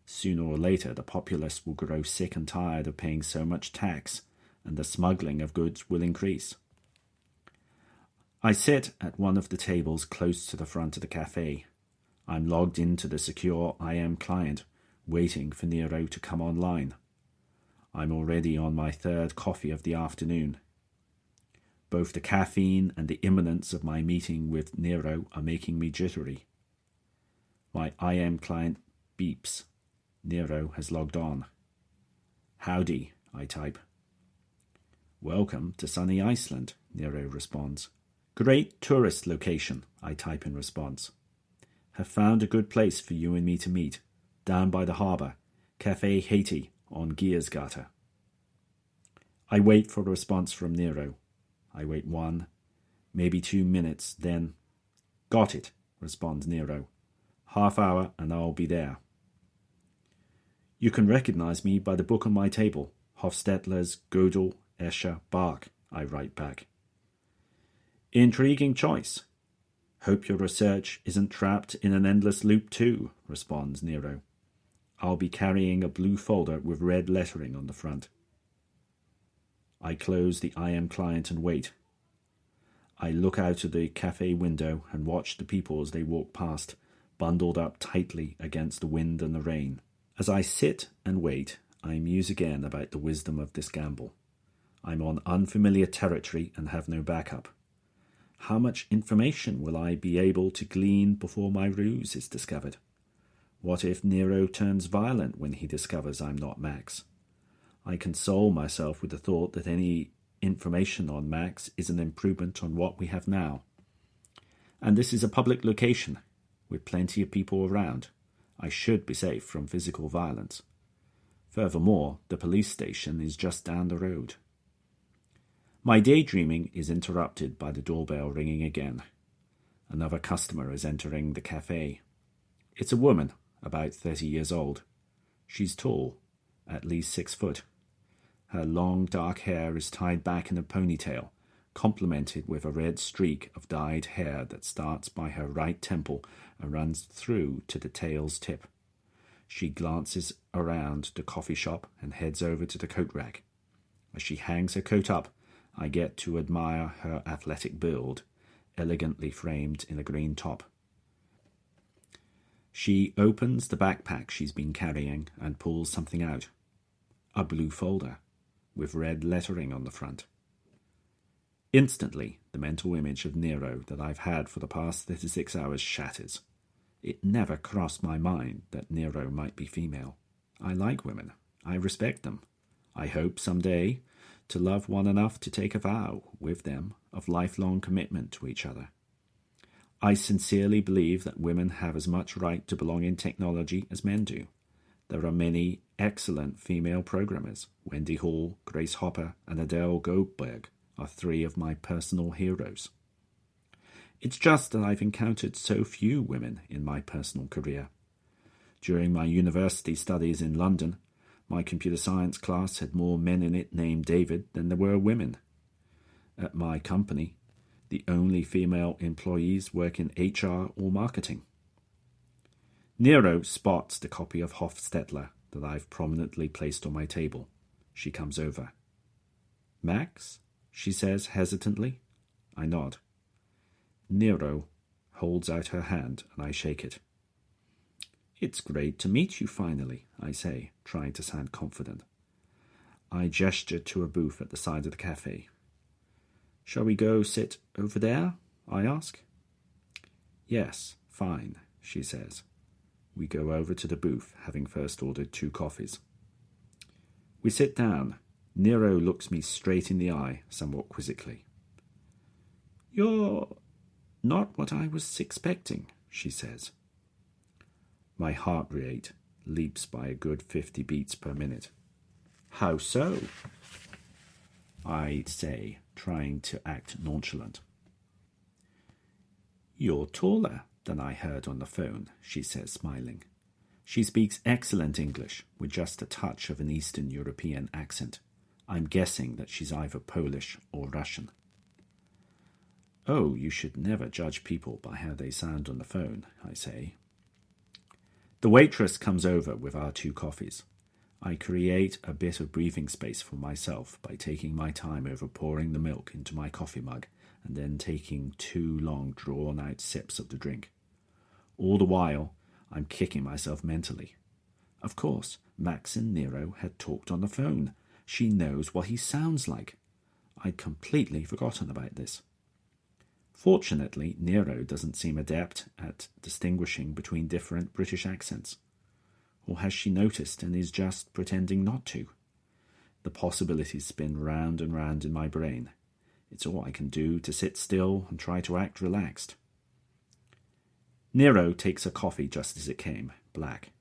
Speaker 1: Sooner or later, the populace will grow sick and tired of paying so much tax, and the smuggling of goods will increase. I sit at one of the tables close to the front of the cafe. I'm logged into the secure IM client, waiting for Nero to come online. I'm already on my third coffee of the afternoon. Both the caffeine and the imminence of my meeting with Nero are making me jittery. My IM client beeps. Nero has logged on. Howdy, I type. Welcome to sunny Iceland, Nero responds. Great tourist location, I type in response. Have found a good place for you and me to meet, down by the harbour, Café Haiti on Giersgata. I wait for a response from Nero. I wait 1, maybe 2 minutes, then... Got it, responds Nero. Half hour and I'll be there. You can recognise me by the book on my table, Hofstetler's Gödel, Escher, Bach, I write back. Intriguing choice. Hope your research isn't trapped in an endless loop too, responds Nero. I'll be carrying a blue folder with red lettering on the front. I close the IM client and wait. I look out of the cafe window and watch the people as they walk past, bundled up tightly against the wind and the rain. As I sit and wait, I muse again about the wisdom of this gamble. I'm on unfamiliar territory and have no backup. How much information will I be able to glean before my ruse is discovered? What if Nero turns violent when he discovers I'm not Max? I console myself with the thought that any information on Max is an improvement on what we have now. And this is a public location, with plenty of people around. I should be safe from physical violence. Furthermore, the police station is just down the road. My daydreaming is interrupted by the doorbell ringing again. Another customer is entering the cafe. It's a woman, about 30 years old. She's tall, at least 6 foot. Her long dark hair is tied back in a ponytail, complemented with a red streak of dyed hair that starts by her right temple and runs through to the tail's tip. She glances around the coffee shop and heads over to the coat rack. As she hangs her coat up, I get to admire her athletic build, elegantly framed in a green top. She opens the backpack she's been carrying and pulls something out. A blue folder, with red lettering on the front. Instantly, the mental image of Nero that I've had for the past 36 hours shatters. It never crossed my mind that Nero might be female. I like women. I respect them. I hope someday to love one enough to take a vow with them of lifelong commitment to each other. I sincerely believe that women have as much right to belong in technology as men do. There are many excellent female programmers. Wendy Hall, Grace Hopper, and Adele Goldberg are 3 of my personal heroes. It's just that I've encountered so few women in my personal career. During my university studies in London, my computer science class had more men in it named David than there were women. At my company, the only female employees work in HR or marketing. Nero spots the copy of Hofstetler that I've prominently placed on my table. She comes over. Max? She says hesitantly. I nod. Nero, holds out her hand, and I shake it. "It's great to meet you finally," I say, trying to sound confident. I gesture to a booth at the side of the cafe. "Shall we go sit over there?" I ask. "Yes, fine," she says. We go over to the booth, having first ordered 2 coffees. We sit down. Nero looks me straight in the eye, somewhat quizzically. "You're not what I was expecting," she says. My heart rate leaps by a good 50 beats per minute. "How so?" I say, trying to act nonchalant. "You're taller than I heard on the phone," she says, smiling. She speaks excellent English, with just a touch of an Eastern European accent. I'm guessing that she's either Polish or Russian. "Oh, you should never judge people by how they sound on the phone," I say. The waitress comes over with our 2 coffees. I create a bit of breathing space for myself by taking my time over pouring the milk into my coffee mug and then taking 2 long, drawn-out sips of the drink. All the while, I'm kicking myself mentally. Of course, Max and Nero had talked on the phone. She knows what he sounds like. I'd completely forgotten about this. Fortunately, Nero doesn't seem adept at distinguishing between different British accents. Or has she noticed and is just pretending not to? The possibilities spin round and round in my brain. It's all I can do to sit still and try to act relaxed. Nero takes a coffee just as it came, black.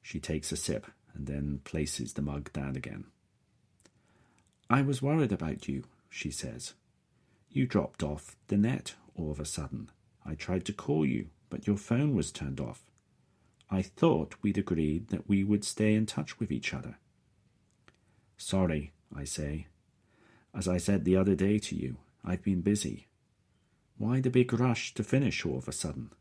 Speaker 1: She takes a sip and then places the mug down again. "I was worried about you," she says. "You dropped off the net all of a sudden. I tried to call you, but your phone was turned off. I thought we'd agreed that we would stay in touch with each other." "Sorry," I say. "As I said the other day to you, I've been busy. Why the big rush to finish all of a sudden?"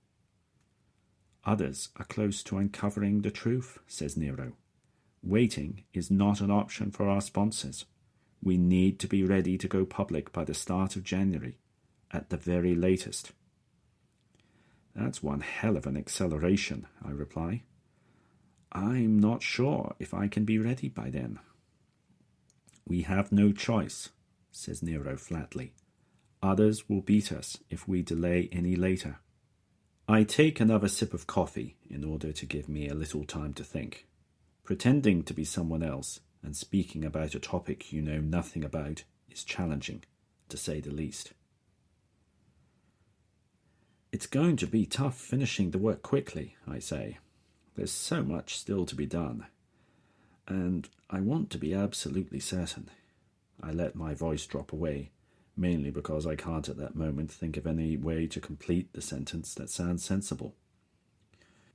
Speaker 1: "Others are close to uncovering the truth," says Nero. "Waiting is not an option for our sponsors. We need to be ready to go public by the start of January, at the very latest." "That's one hell of an acceleration," I reply. "I'm not sure if I can be ready by then." "We have no choice," says Nero flatly. "Others will beat us if we delay any later." I take another sip of coffee in order to give me a little time to think. Pretending to be someone else and speaking about a topic you know nothing about is challenging, to say the least. "It's going to be tough finishing the work quickly," I say. "There's so much still to be done. And I want to be absolutely certain." I let my voice drop away, mainly because I can't at that moment think of any way to complete the sentence that sounds sensible.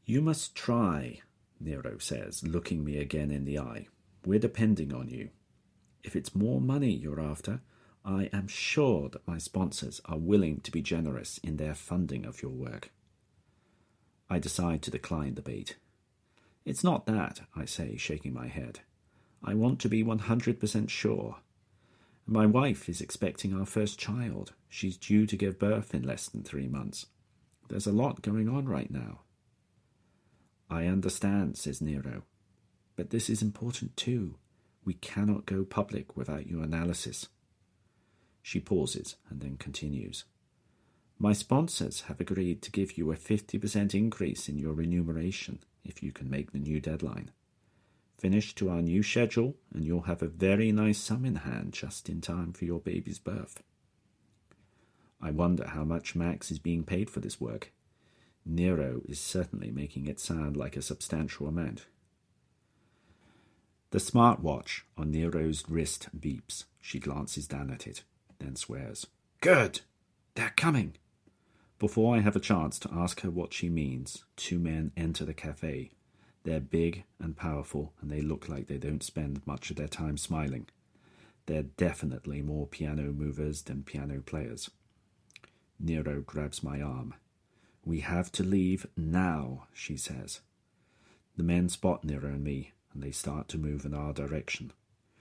Speaker 1: "You must try," Nero says, looking me again in the eye. "We're depending on you. If it's more money you're after, I am sure that my sponsors are willing to be generous in their funding of your work." I decide to decline the bait. "It's not that," I say, shaking my head. "I want to be 100% sure. My wife is expecting our first child. She's due to give birth in less than 3 months. There's a lot going on right now." "I understand," says Nero. "But this is important too. We cannot go public without your analysis." She pauses and then continues. "My sponsors have agreed to give you a 50% increase in your remuneration if you can make the new deadline. Finish to our new schedule and you'll have a very nice sum in hand just in time for your baby's birth." I wonder how much Max is being paid for this work. Nero is certainly making it sound like a substantial amount. The smartwatch on Nero's wrist beeps. She glances down at it, then swears. "Good! They're coming!" Before I have a chance to ask her what she means, 2 men enter the cafe. They're big and powerful, and they look like they don't spend much of their time smiling. They're definitely more piano movers than piano players. Nero grabs my arm. "We have to leave now," she says. The men spot Nero and me, and they start to move in our direction.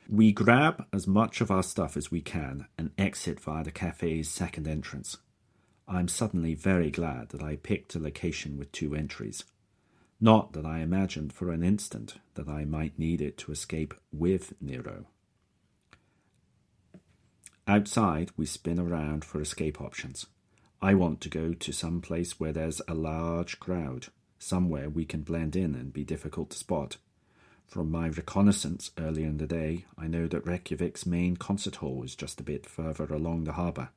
Speaker 1: We grab as much of our stuff as we can and exit via the cafe's second entrance. I'm suddenly very glad that I picked a location with 2 entries. Not that I imagined for an instant that I might need it to escape with Nero. Outside, we spin around for escape options. I want to go to some place where there's a large crowd, somewhere we can blend in and be difficult to spot. From my reconnaissance earlier in the day, I know that Reykjavik's main concert hall is just a bit further along the harbour.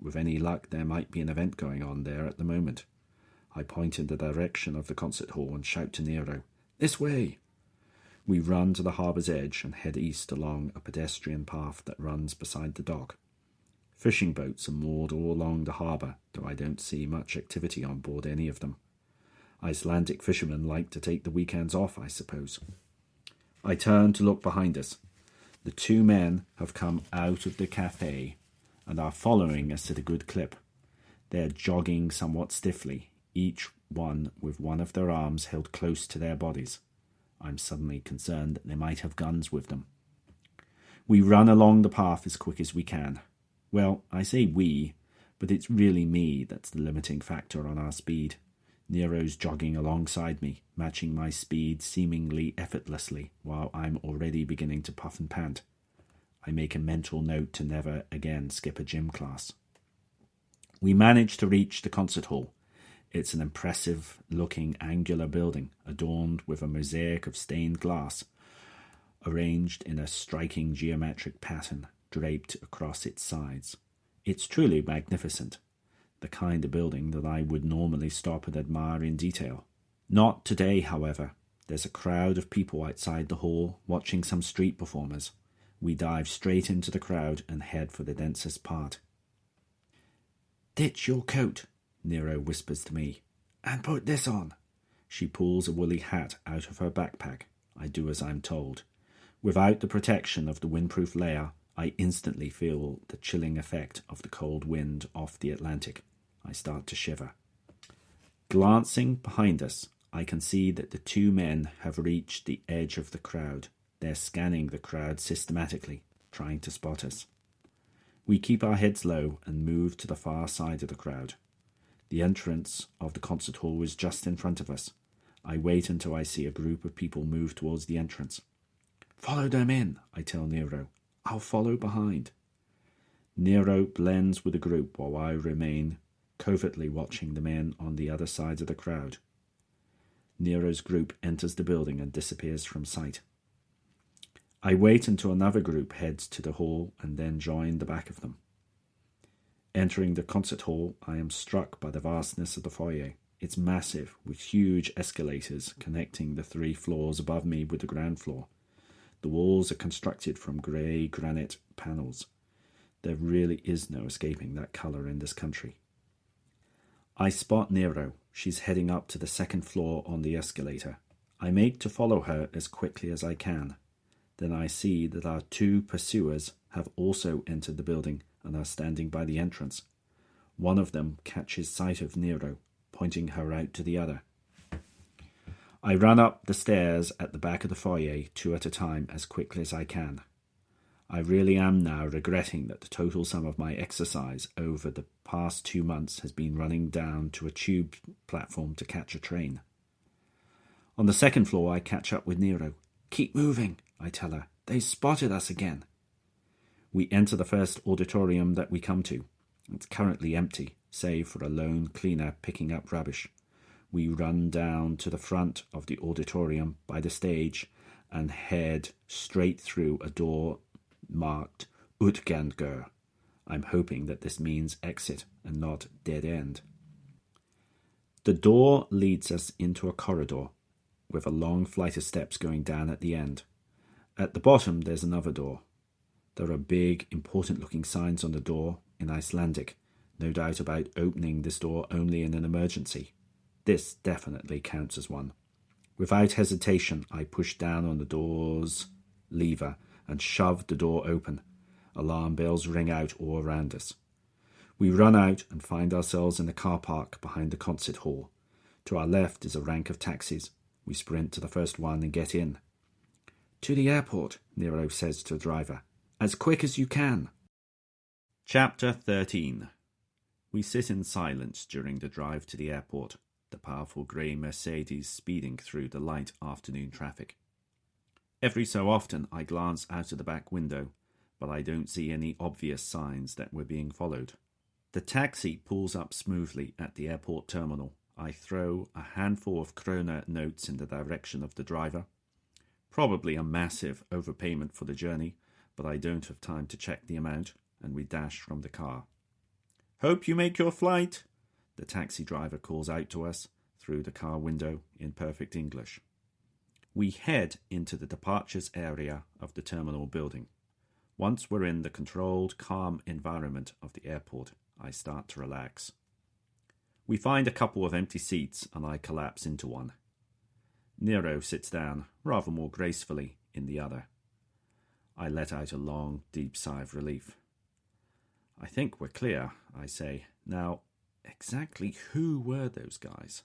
Speaker 1: With any luck, there might be an event going on there at the moment. I point in the direction of the concert hall and shout to Nero, "This way!" We run to the harbour's edge and head east along a pedestrian path that runs beside the dock. Fishing boats are moored all along the harbour, though I don't see much activity on board any of them. Icelandic fishermen like to take the weekends off, I suppose. I turn to look behind us. The 2 men have come out of the cafe and are following us at a good clip. They're jogging somewhat stiffly, each one with one of their arms held close to their bodies. I'm suddenly concerned that they might have guns with them. We run along the path as quick as we can. Well, I say we, but it's really me that's the limiting factor on our speed. Nero's jogging alongside me, matching my speed seemingly effortlessly, while I'm already beginning to puff and pant. I make a mental note to never again skip a gym class. We manage to reach the concert hall. It's an impressive-looking angular building, adorned with a mosaic of stained glass, arranged in a striking geometric pattern, draped across its sides. It's truly magnificent, the kind of building that I would normally stop and admire in detail. Not today, however. There's a crowd of people outside the hall, watching some street performers. We dive straight into the crowd and head for the densest part. "Ditch your coat," Nero whispers to me, "and put this on." She pulls a woolly hat out of her backpack. I do as I'm told. Without the protection of the windproof layer, I instantly feel the chilling effect of the cold wind off the Atlantic. I start to shiver. Glancing behind us, I can see that the 2 men have reached the edge of the crowd. They're scanning the crowd systematically, trying to spot us. We keep our heads low and move to the far side of the crowd. The entrance of the concert hall is just in front of us. I wait until I see a group of people move towards the entrance. "Follow them in," I tell Nero. "I'll follow behind." Nero blends with the group while I remain covertly watching the men on the other side of the crowd. Nero's group enters the building and disappears from sight. I wait until another group heads to the hall and then join the back of them. Entering the concert hall, I am struck by the vastness of the foyer. It's massive, with huge escalators connecting the 3 floors above me with the ground floor. The walls are constructed from grey granite panels. There really is no escaping that colour in this country. I spot Nero. She's heading up to the 2nd floor on the escalator. I make to follow her as quickly as I can. Then I see that our 2 pursuers have also entered the building and are standing by the entrance. One of them catches sight of Nero, pointing her out to the other. I run up the stairs at the back of the foyer 2 at a time as quickly as I can. I really am now regretting that the total sum of my exercise over the past 2 months has been running down to a tube platform to catch a train. On the 2nd floor, I catch up with Nero. "Keep moving," I tell her. "They spotted us again." We enter the first auditorium that we come to. It's currently empty, save for a lone cleaner picking up rubbish. We run down to the front of the auditorium by the stage and head straight through a door marked Utgangur. I'm hoping that this means exit and not dead end. The door leads us into a corridor with a long flight of steps going down at the end. At the bottom, there's another door. There are big, important-looking signs on the door in Icelandic, no doubt about opening this door only in an emergency. This definitely counts as one. Without hesitation, I push down on the door's lever and shove the door open. Alarm bells ring out all around us. We run out and find ourselves in the car park behind the concert hall. To our left is a rank of taxis. We sprint to the first one and get in. "To the airport," Nero says to the driver. "As quick as you can." Chapter 13. We sit in silence during the drive to the airport, the powerful grey Mercedes speeding through the light afternoon traffic. Every so often I glance out of the back window, but I don't see any obvious signs that we're being followed. The taxi pulls up smoothly at the airport terminal. I throw a handful of CHRONOS notes in the direction of the driver. Probably a massive overpayment for the journey, but I don't have time to check the amount, and we dash from the car. "Hope you make your flight," the taxi driver calls out to us through the car window in perfect English. We head into the departures area of the terminal building. Once we're in the controlled, calm environment of the airport, I start to relax. We find a couple of empty seats and I collapse into one. Nero sits down, rather more gracefully, in the other. I let out a long, deep sigh of relief. "I think we're clear," I say. "Now, exactly who were those guys?"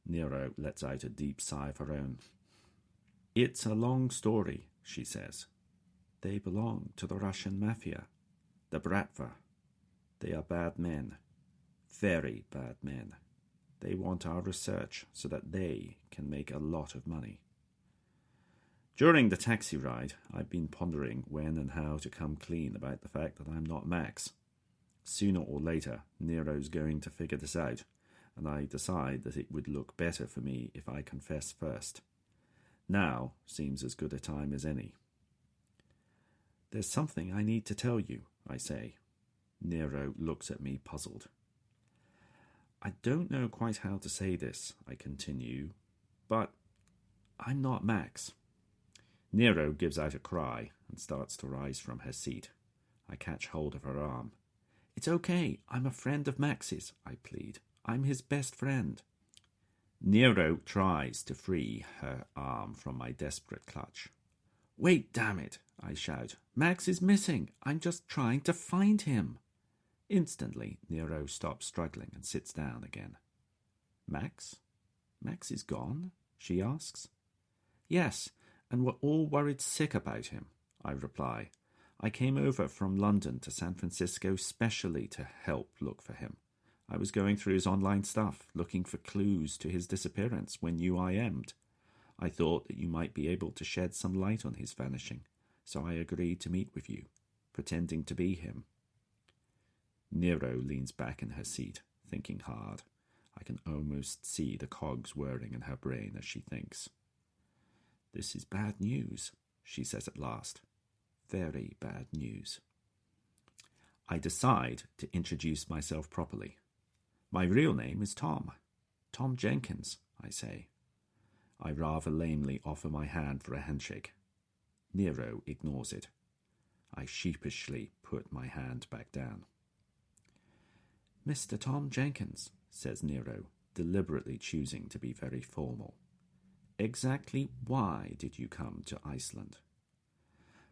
Speaker 1: Nero lets out a deep sigh of her own. "It's a long story," she says. "They belong to the Russian mafia, the Bratva. They are bad men, very bad men. They want our research so that they can make a lot of money." During the taxi ride, I've been pondering when and how to come clean about the fact that I'm not Max. Sooner or later, Nero's going to figure this out, and I decide that it would look better for me if I confess first. Now seems as good a time as any. "There's something I need to tell you," I say. Nero looks at me puzzled. "I don't know quite how to say this," I continue, "but I'm not Max." Nero gives out a cry and starts to rise from her seat. I catch hold of her arm. "It's okay, I'm a friend of Max's," I plead. "I'm his best friend." Nero tries to free her arm from my desperate clutch. "Wait, damn it," I shout. "Max is missing. I'm just trying to find him." Instantly, Nero stops struggling and sits down again. "Max? Max is gone?" she asks. "Yes, and we're all worried sick about him," I reply. "I came over from London to San Francisco specially to help look for him. I was going through his online stuff, looking for clues to his disappearance when you IM'd. I thought that you might be able to shed some light on his vanishing, so I agreed to meet with you, pretending to be him." Nero leans back in her seat, thinking hard. I can almost see the cogs whirring in her brain as she thinks. "This is bad news," she says at last. "Very bad news." I decide to introduce myself properly. "My real name is Tom. Tom Jenkins," I say. I rather lamely offer my hand for a handshake. Nero ignores it. I sheepishly put my hand back down. "Mr. Tom Jenkins," says Nero, deliberately choosing to be very formal. "Exactly why did you come to Iceland?"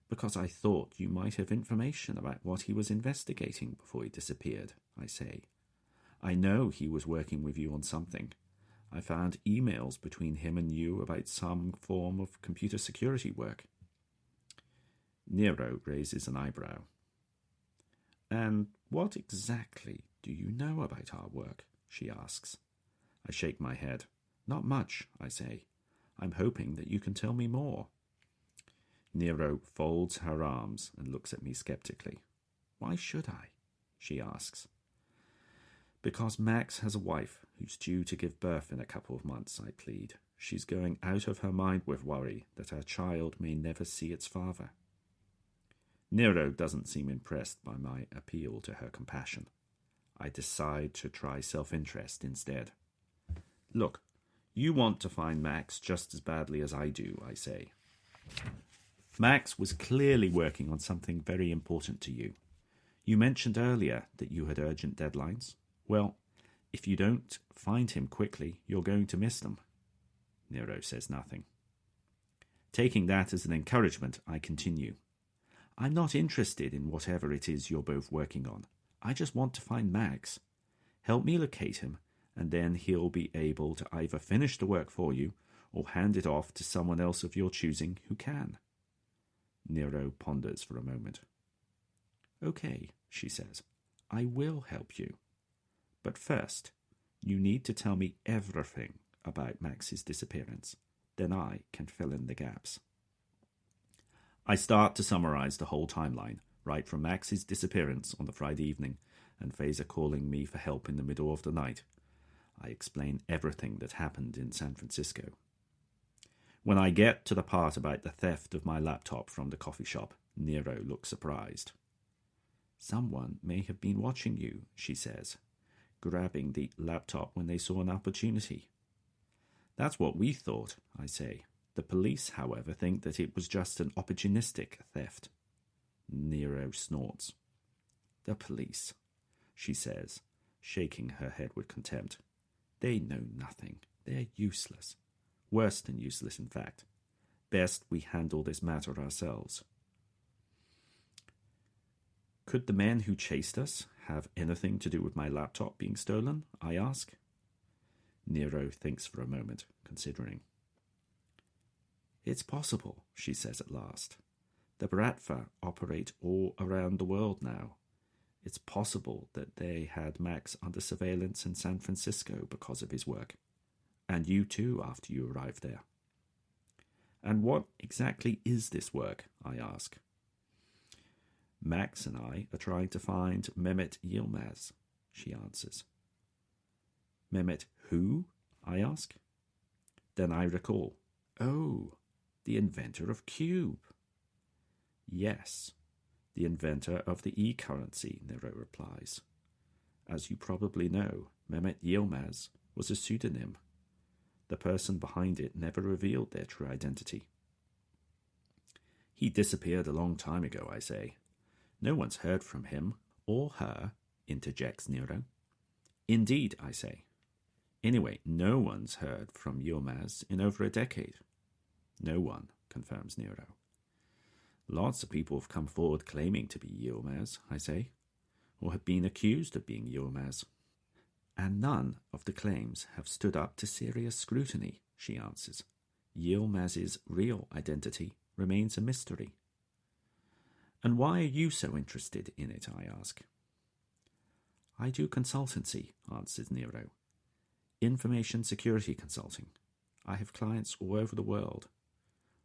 Speaker 1: "Because I thought you might have information about what he was investigating before he disappeared," I say. "I know he was working with you on something. I found emails between him and you about some form of computer security work." Nero raises an eyebrow. "And what exactly do you know about our work?" she asks. I shake my head. "Not much," I say. "I'm hoping that you can tell me more." Nero folds her arms and looks at me skeptically. "Why should I?" she asks. "Because Max has a wife who's due to give birth in a couple of months," I plead. "She's going out of her mind with worry that her child may never see its father." Nero doesn't seem impressed by my appeal to her compassion. I decide to try self-interest instead. "Look, you want to find Max just as badly as I do," I say. "Max was clearly working on something very important to you. You mentioned earlier that you had urgent deadlines. Well, if you don't find him quickly, you're going to miss them." Nero says nothing. Taking that as an encouragement, I continue. "I'm not interested in whatever it is you're both working on. I just want to find Max. Help me locate him, and then he'll be able to either finish the work for you or hand it off to someone else of your choosing who can." Nero ponders for a moment. "Okay," she says. I will help you. But first, you need to tell me everything about Max's disappearance. Then I can fill in the gaps. I start to summarize the whole timeline, right from Max's disappearance on the Friday evening and Faiza calling me for help in the middle of the night. I explain everything that happened in San Francisco. When I get to the part about the theft of my laptop from the coffee shop, Nero looks surprised. Someone may have been watching you, she says, grabbing the laptop when they saw an opportunity. That's what we thought, I say. The police, however, think that it was just an opportunistic theft. Nero snorts. The police, she says, shaking her head with contempt. They know nothing. They're useless. Worse than useless, in fact. Best we handle this matter ourselves. Could the men who chased us have anything to do with my laptop being stolen? I ask. Nero thinks for a moment, considering. It's possible, she says at last. The Bratva operate all around the world now. It's possible that they had Max under surveillance in San Francisco because of his work. And you too, after you arrived there. And what exactly is this work? I ask. Max and I are trying to find Mehmet Yilmaz, she answers. Mehmet who? I ask. Then I recall. Oh, the inventor of Cube. Yes, the inventor of the e-currency, Nero replies. As you probably know, Mehmet Yilmaz was a pseudonym. The person behind it never revealed their true identity. He disappeared a long time ago, I say. No one's heard from him or her, interjects Nero. Indeed, I say. Anyway, no one's heard from Yilmaz in over a decade. No one, confirms Nero. Lots of people have come forward claiming to be Yilmaz, I say, or have been accused of being Yilmaz. And none of the claims have stood up to serious scrutiny, she answers. Yilmaz's real identity remains a mystery. And why are you so interested in it, I ask. I do consultancy, answers Nero. Information security consulting. I have clients all over the world.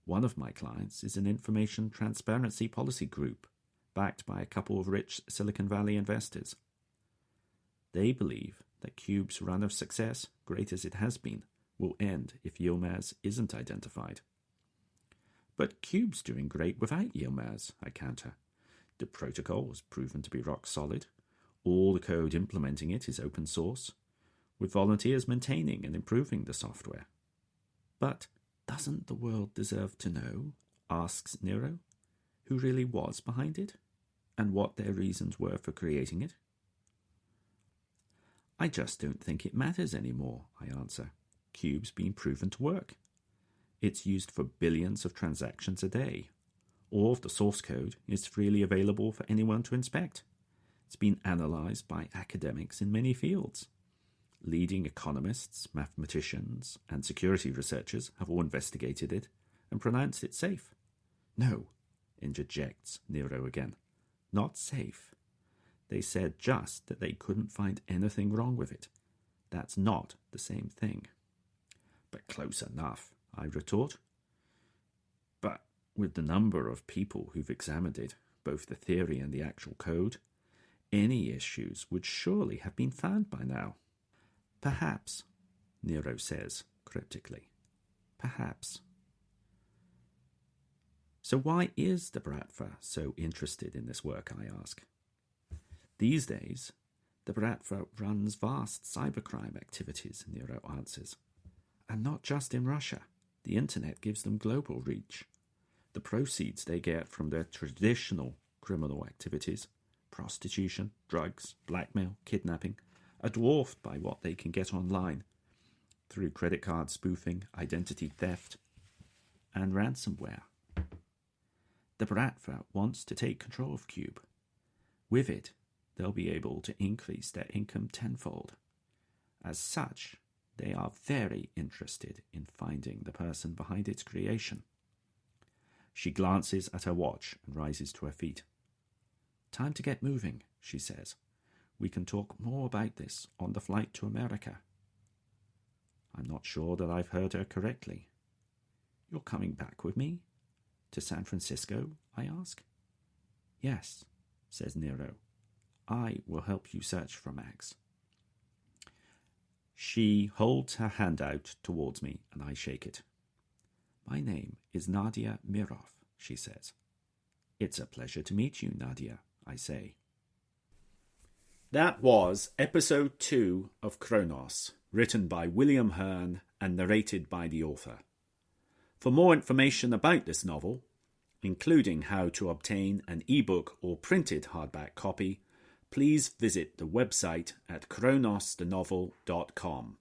Speaker 1: One of my clients is an information transparency policy group, backed by a couple of rich Silicon Valley investors. They believe that Cube's run of success, great as it has been, will end if Yilmaz isn't identified. But Cube's doing great without Yilmaz, I counter. The protocol has proven to be rock solid. All the code implementing it is open source, with volunteers maintaining and improving the software. But doesn't the world deserve to know, asks Nero, who really was behind it, and what their reasons were for creating it? I just don't think it matters anymore, I answer. Cube's been proven to work. It's used for billions of transactions a day. All of the source code is freely available for anyone to inspect. It's been analyzed by academics in many fields. Leading economists, mathematicians, and security researchers have all investigated it and pronounced it safe. No, interjects Nero again. Not safe. They said just that they couldn't find anything wrong with it. That's not the same thing. But close enough, I retort. But with the number of people who've examined it, both the theory and the actual code, any issues would surely have been found by now. Perhaps, Nero says cryptically. Perhaps. So why is the Bratva so interested in this work, I ask? These days, the Bratva runs vast cybercrime activities, Nero answers. And not just in Russia. The internet gives them global reach. The proceeds they get from their traditional criminal activities, prostitution, drugs, blackmail, kidnapping, are dwarfed by what they can get online through credit card spoofing, identity theft, and ransomware. The Bratva wants to take control of Cube. With it, they'll be able to increase their income tenfold. As such, they are very interested in finding the person behind its creation. She glances at her watch and rises to her feet. Time to get moving, she says. We can talk more about this on the flight to America. I'm not sure that I've heard her correctly. You're coming back with me? To San Francisco? I ask. Yes, says Nero. I will help you search for Max. She holds her hand out towards me, and I shake it. My name is Nadia Mirov, she says. It's a pleasure to meet you, Nadia, I say. That was episode 2 of CHRONOS, written by William Hearn and narrated by the author. For more information about this novel, including how to obtain an ebook or printed hardback copy, please visit the website at chronosthenovel.com.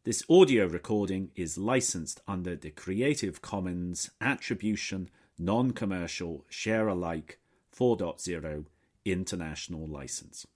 Speaker 1: This audio recording is licensed under the Creative Commons Attribution Non-Commercial Share-alike 4.0 International License.